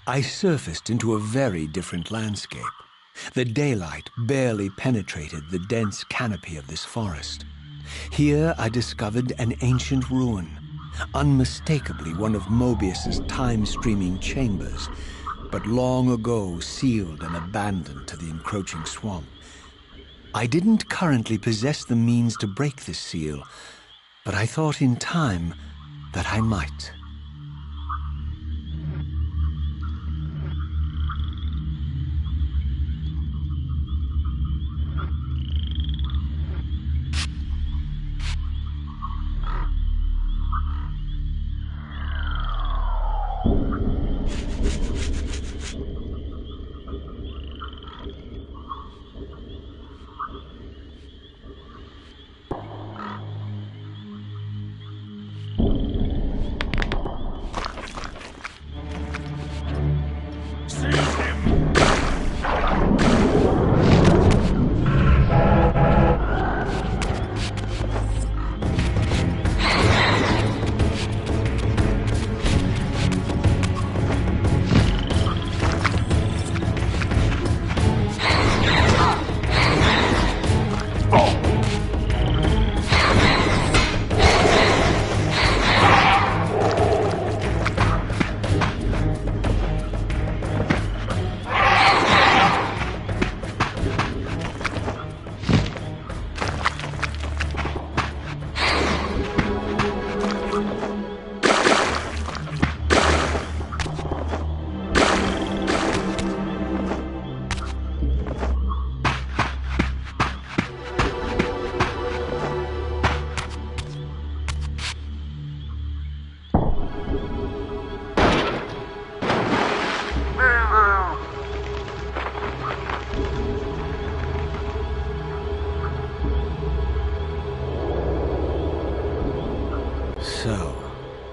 I surfaced into a very different landscape. The daylight barely penetrated the dense canopy of this forest. Here I discovered an ancient ruin, unmistakably one of Mobius's time-streaming chambers, but long ago sealed and abandoned to the encroaching swamp. I didn't currently possess the means to break this seal, but I thought in time that I might.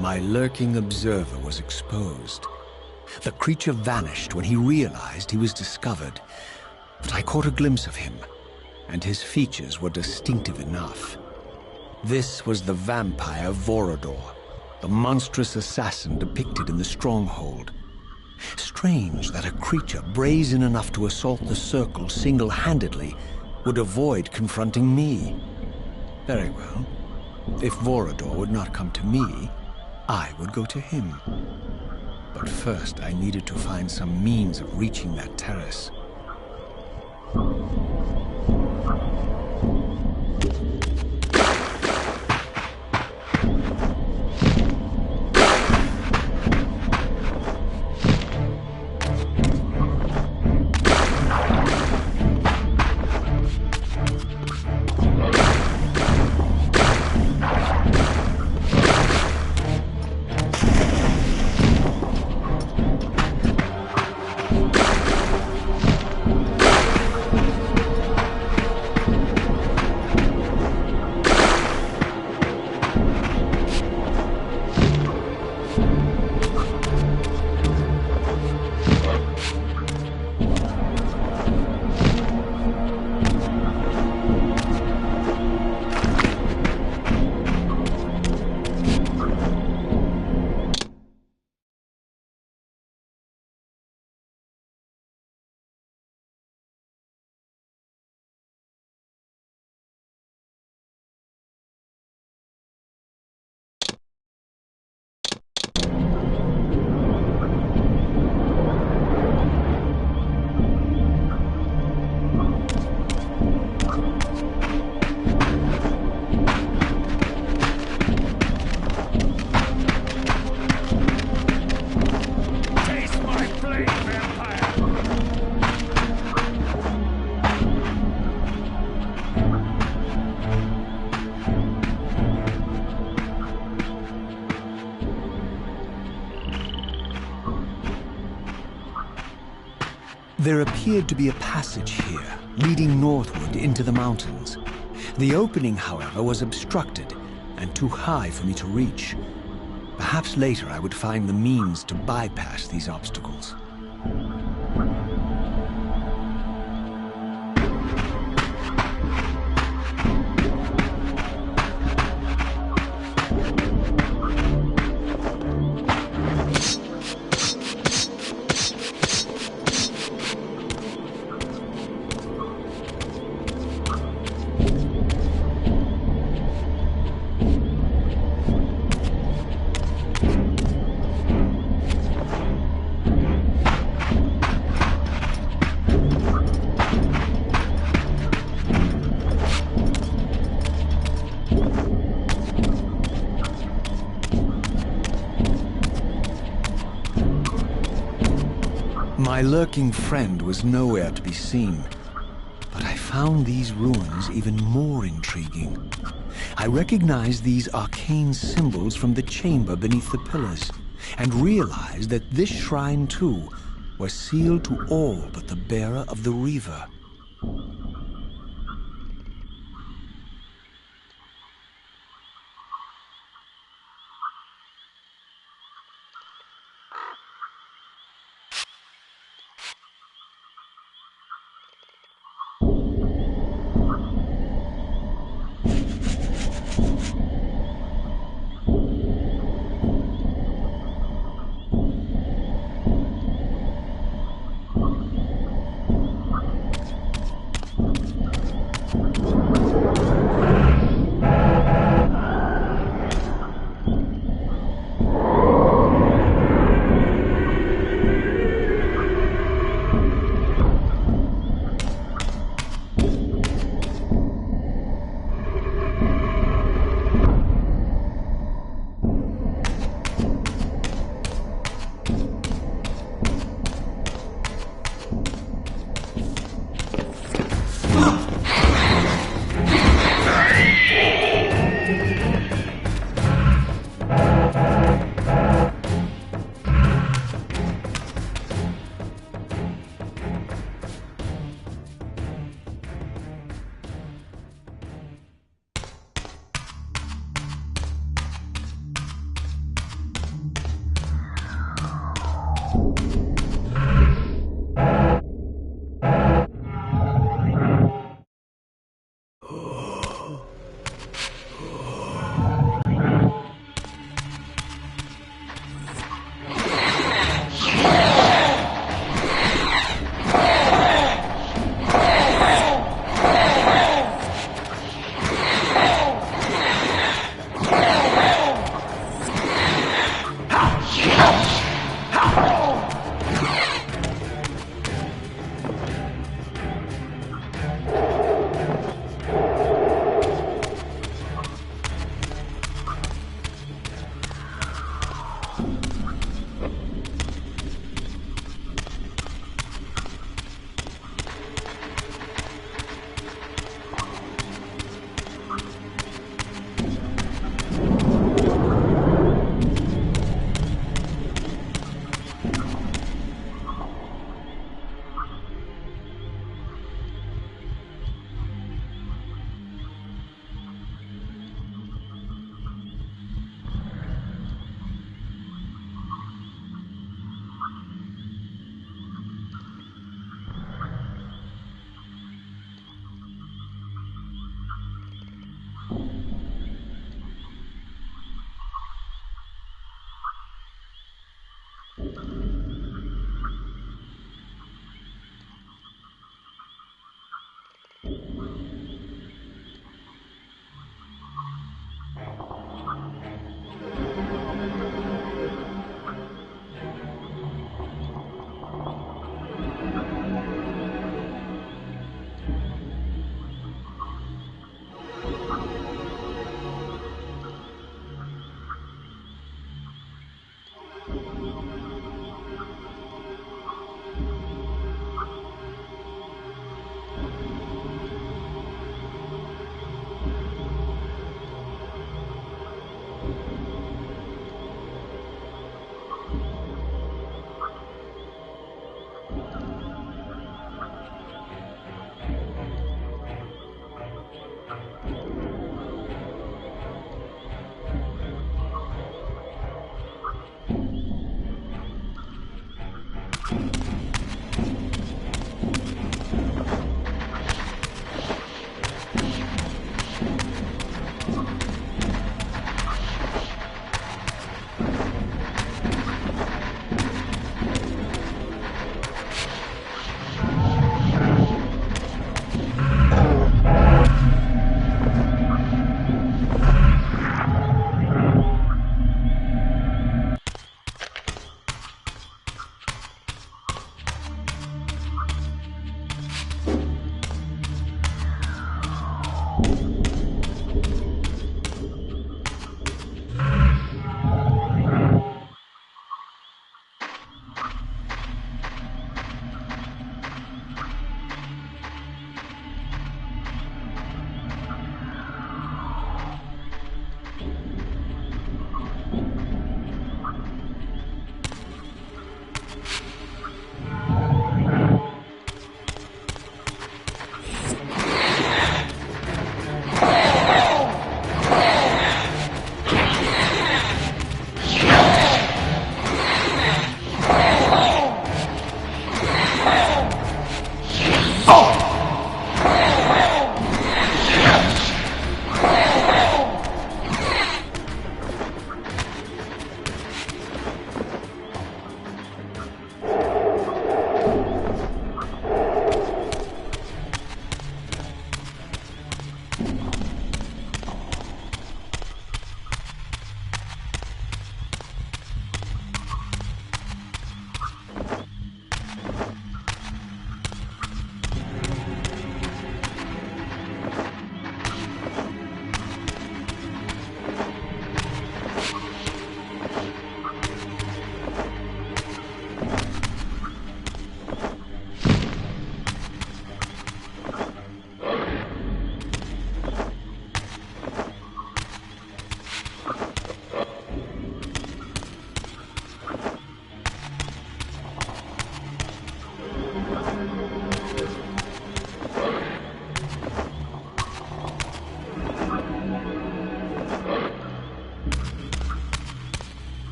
My lurking observer was exposed. The creature vanished when he realized he was discovered, but I caught a glimpse of him, and his features were distinctive enough. This was the vampire Vorador, the monstrous assassin depicted in the stronghold. Strange that a creature brazen enough to assault the Circle single-handedly would avoid confronting me. Very well. If Vorador would not come to me, I would go to him. But first I needed to find some means of reaching that terrace. There appeared to be a passage here, leading northward into the mountains. The opening, however, was obstructed and too high for me to reach. Perhaps later I would find the means to bypass these obstacles. My lurking friend was nowhere to be seen, but I found these ruins even more intriguing. I recognized these arcane symbols from the chamber beneath the pillars, and realized that this shrine, too, was sealed to all but the bearer of the Reaver.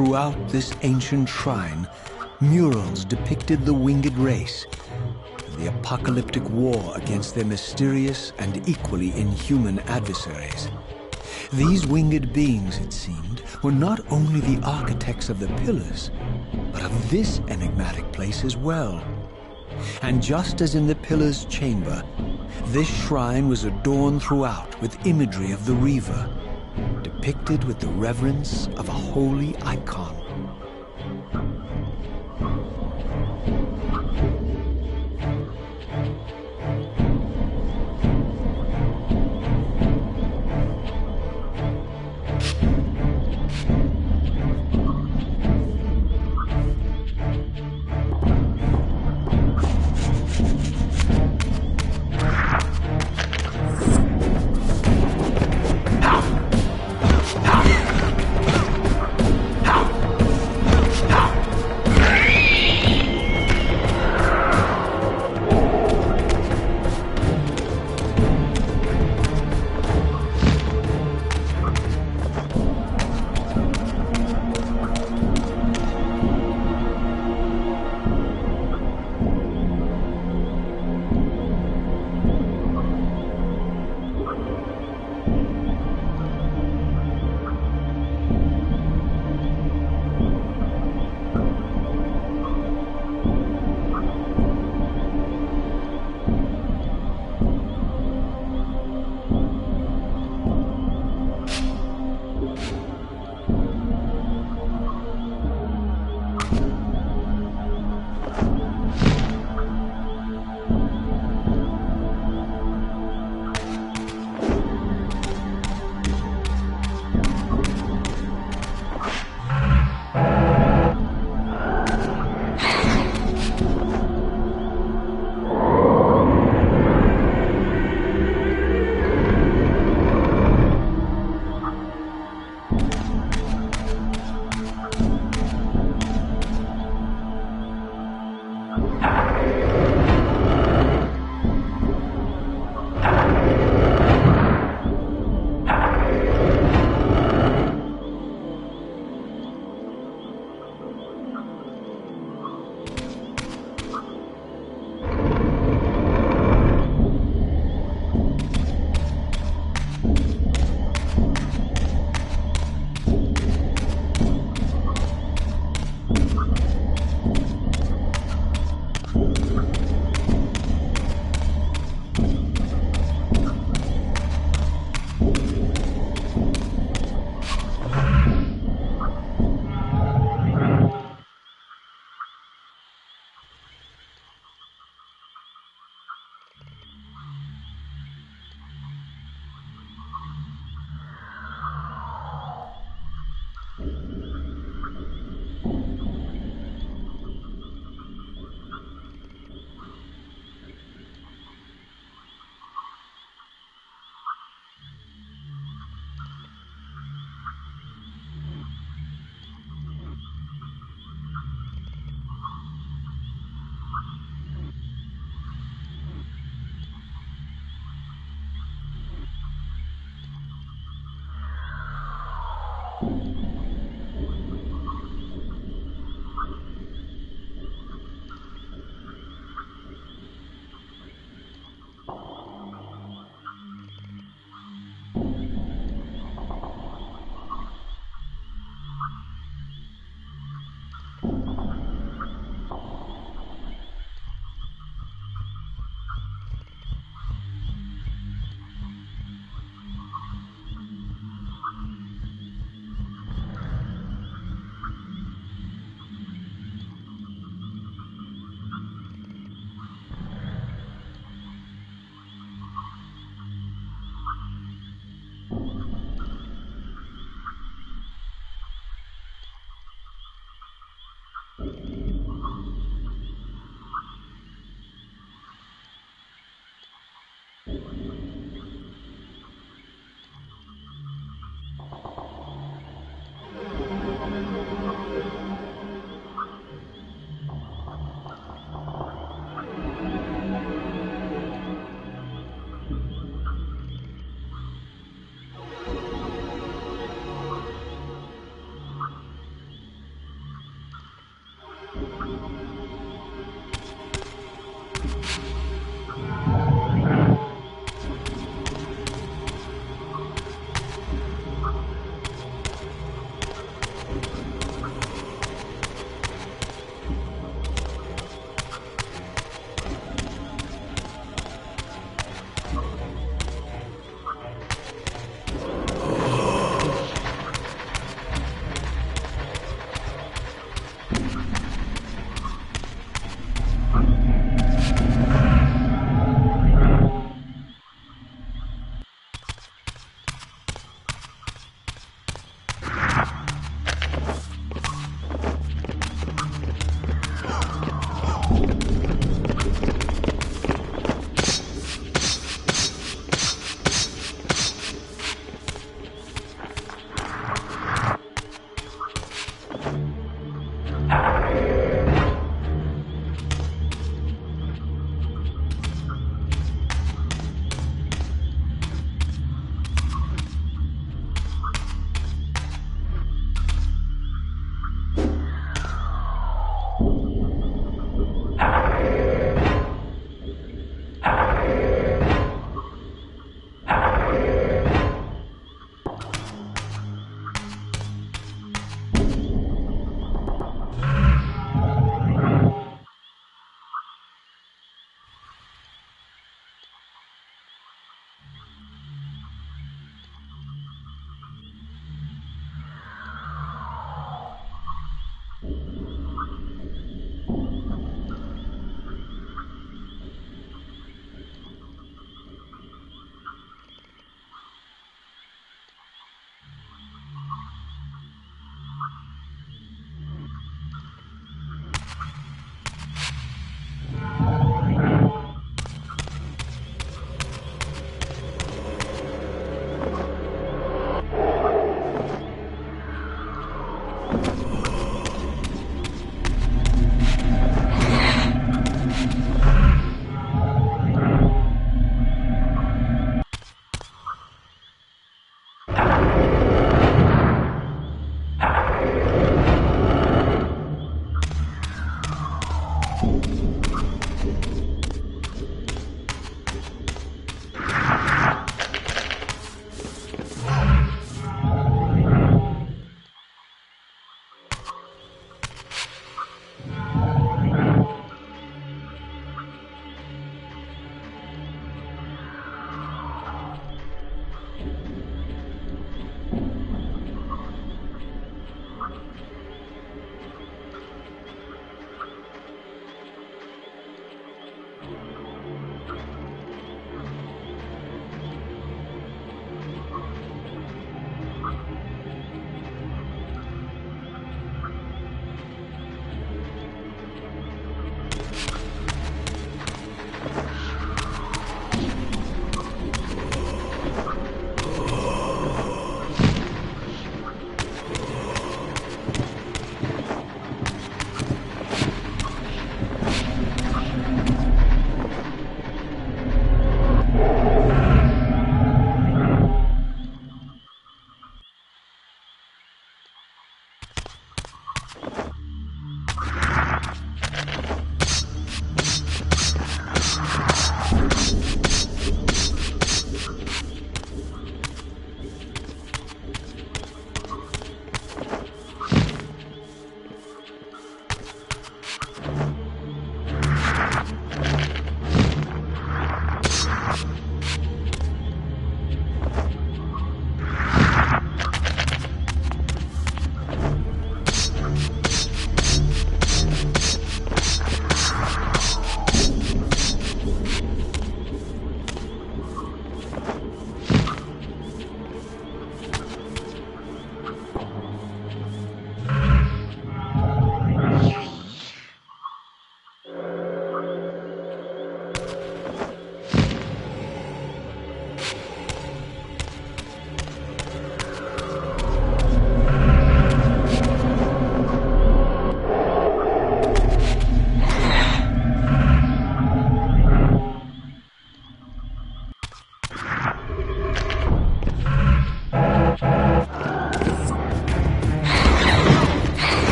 Throughout this ancient shrine, murals depicted the winged race and the apocalyptic war against their mysterious and equally inhuman adversaries. These winged beings, it seemed, were not only the architects of the pillars, but of this enigmatic place as well. And just as in the Pillar's chamber, this shrine was adorned throughout with imagery of the Reaver, depicted with the reverence of a holy icon.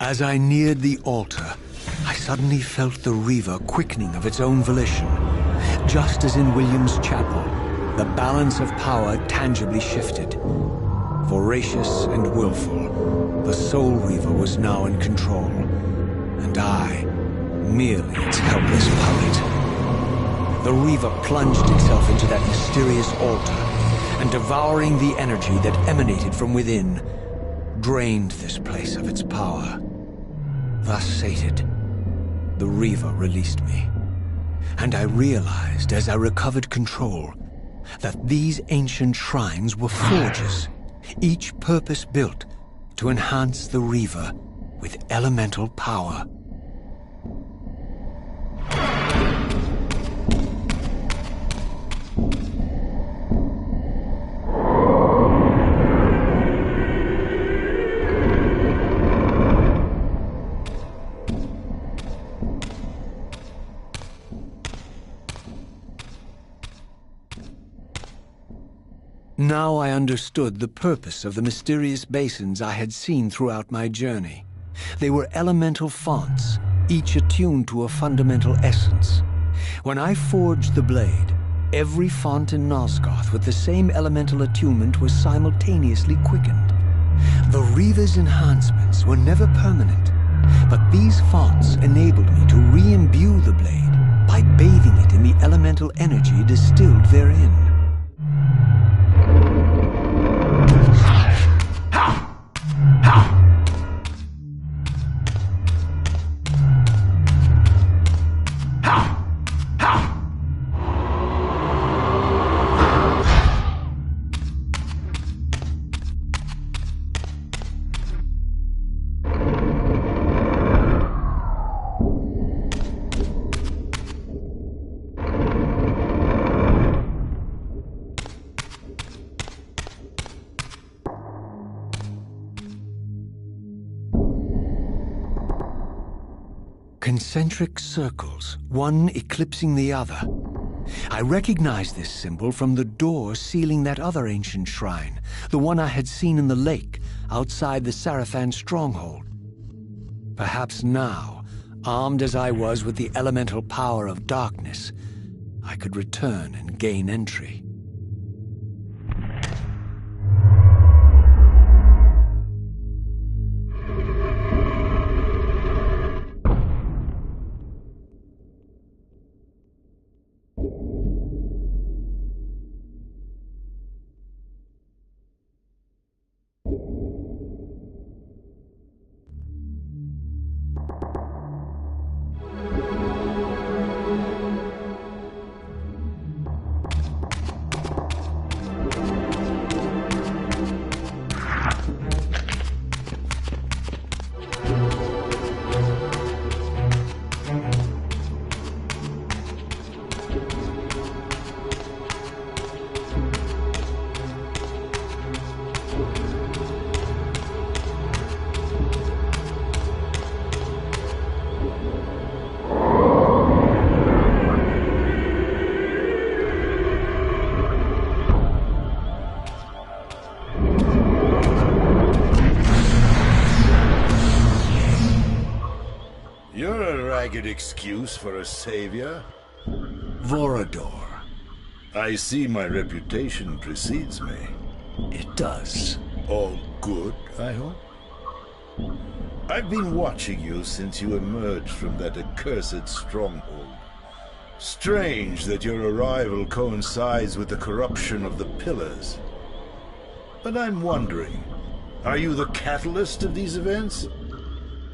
As I neared the altar, I suddenly felt the Reaver quickening of its own volition. Just as in William's chapel, the balance of power tangibly shifted. Voracious and willful, the Soul Reaver was now in control, and I, merely its helpless puppet. The Reaver plunged itself into that mysterious altar, and devouring the energy that emanated from within, drained this place of its power. Thus sated, the Reaver released me, and I realized as I recovered control that these ancient shrines were forges, each purpose-built to enhance the Reaver with elemental power. Now I understood the purpose of the mysterious basins I had seen throughout my journey. They were elemental fonts, each attuned to a fundamental essence. When I forged the blade, every font in Nosgoth with the same elemental attunement was simultaneously quickened. The Reaver's enhancements were never permanent, but these fonts enabled me to re-imbue the blade by bathing it in the elemental energy distilled therein. Concentric circles, one eclipsing the other. I recognized this symbol from the door sealing that other ancient shrine, the one I had seen in the lake outside the Sarafan stronghold. Perhaps now, armed as I was with the elemental power of darkness, I could return and gain entry. Good excuse for a savior? Vorador. I see my reputation precedes me. It does. All good, I hope? I've been watching you since you emerged from that accursed stronghold. Strange that your arrival coincides with the corruption of the Pillars. But I'm wondering, are you the catalyst of these events?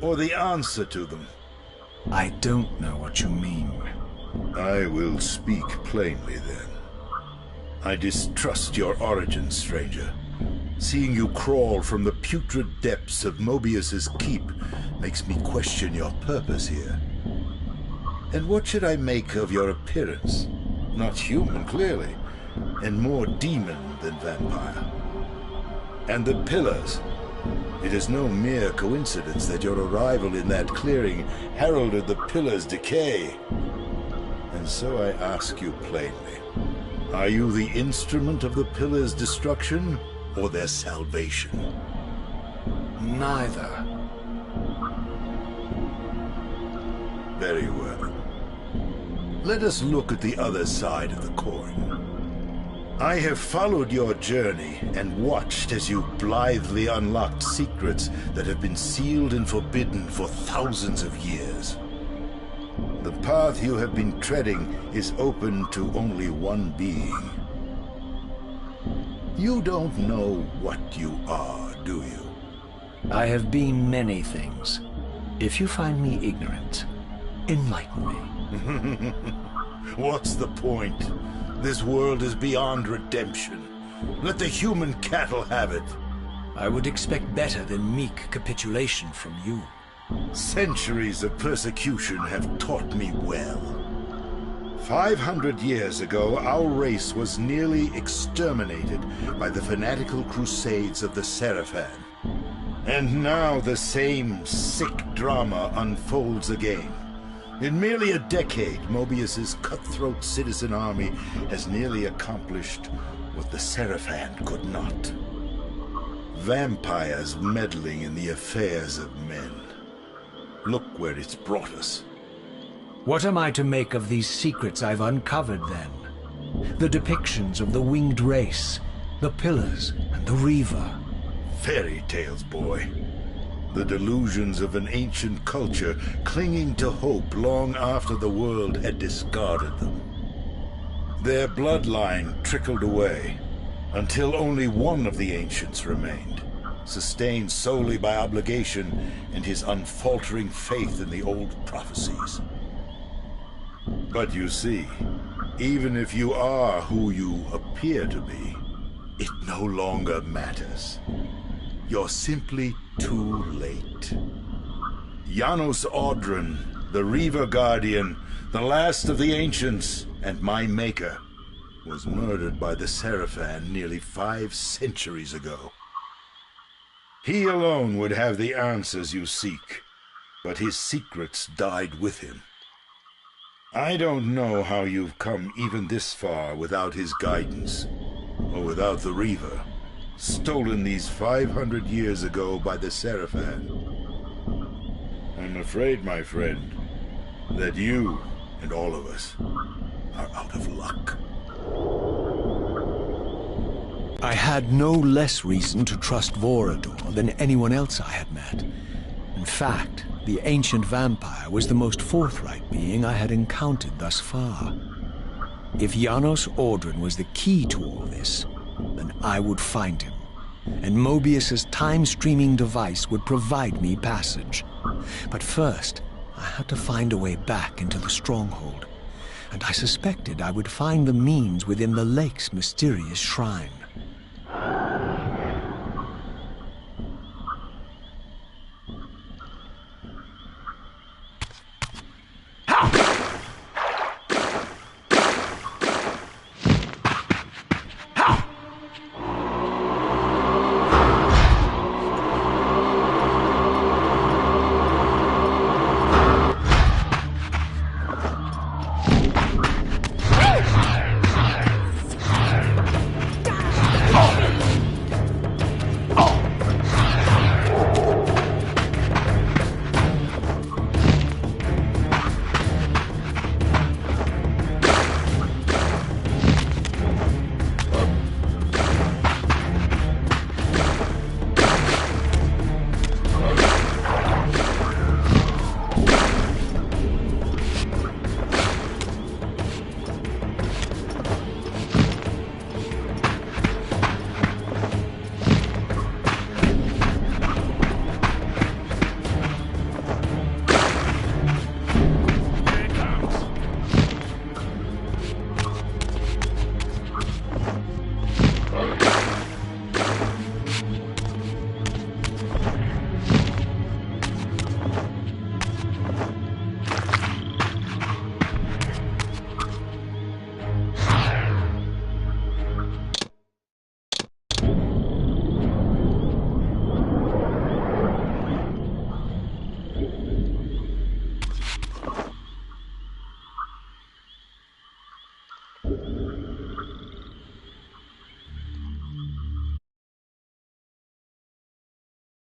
Or the answer to them? I don't know what you mean. I will speak plainly then. I distrust your origin, stranger. Seeing you crawl from the putrid depths of Mobius's keep makes me question your purpose here. And what should I make of your appearance? Not human, clearly, and more demon than vampire. And the Pillars. It is no mere coincidence that your arrival in that clearing heralded the Pillars' decay. And so I ask you plainly, are you the instrument of the Pillars' destruction, or their salvation? Neither. Very well. Let us look at the other side of the coin. I have followed your journey and watched as you blithely unlocked secrets that have been sealed and forbidden for thousands of years. The path you have been treading is open to only one being. You don't know what you are, do you? I have been many things. If you find me ignorant, enlighten me. What's the point? This world is beyond redemption. Let the human cattle have it. I would expect better than meek capitulation from you. Centuries of persecution have taught me well. 500 years ago, our race was nearly exterminated by the fanatical crusades of the Seraphan. And now the same sick drama unfolds again. In merely a decade, Mobius's cutthroat citizen army has nearly accomplished what the Seraphan could not. Vampires meddling in the affairs of men. Look where it's brought us. What am I to make of these secrets I've uncovered, then? The depictions of the winged race, the pillars, and the Reaver. Fairy tales, boy. The delusions of an ancient culture clinging to hope long after the world had discarded them. Their bloodline trickled away, until only one of the ancients remained, sustained solely by obligation and his unfaltering faith in the old prophecies. But you see, even if you are who you appear to be, it no longer matters. You're simply too late. Janos Audron, the Reaver Guardian, the last of the ancients, and my maker, was murdered by the Seraphan nearly 5 centuries ago. He alone would have the answers you seek, but his secrets died with him. I don't know how you've come even this far without his guidance, or without the Reaver, stolen these 500 years ago by the Seraphan. I'm afraid, my friend, that you and all of us are out of luck. I had no less reason to trust Vorador than anyone else I had met. In fact, the ancient vampire was the most forthright being I had encountered thus far. If Janos Audron was the key to all this, then I would find him, and Mobius's time-streaming device would provide me passage. But first, I had to find a way back into the stronghold, and I suspected I would find the means within the lake's mysterious shrine.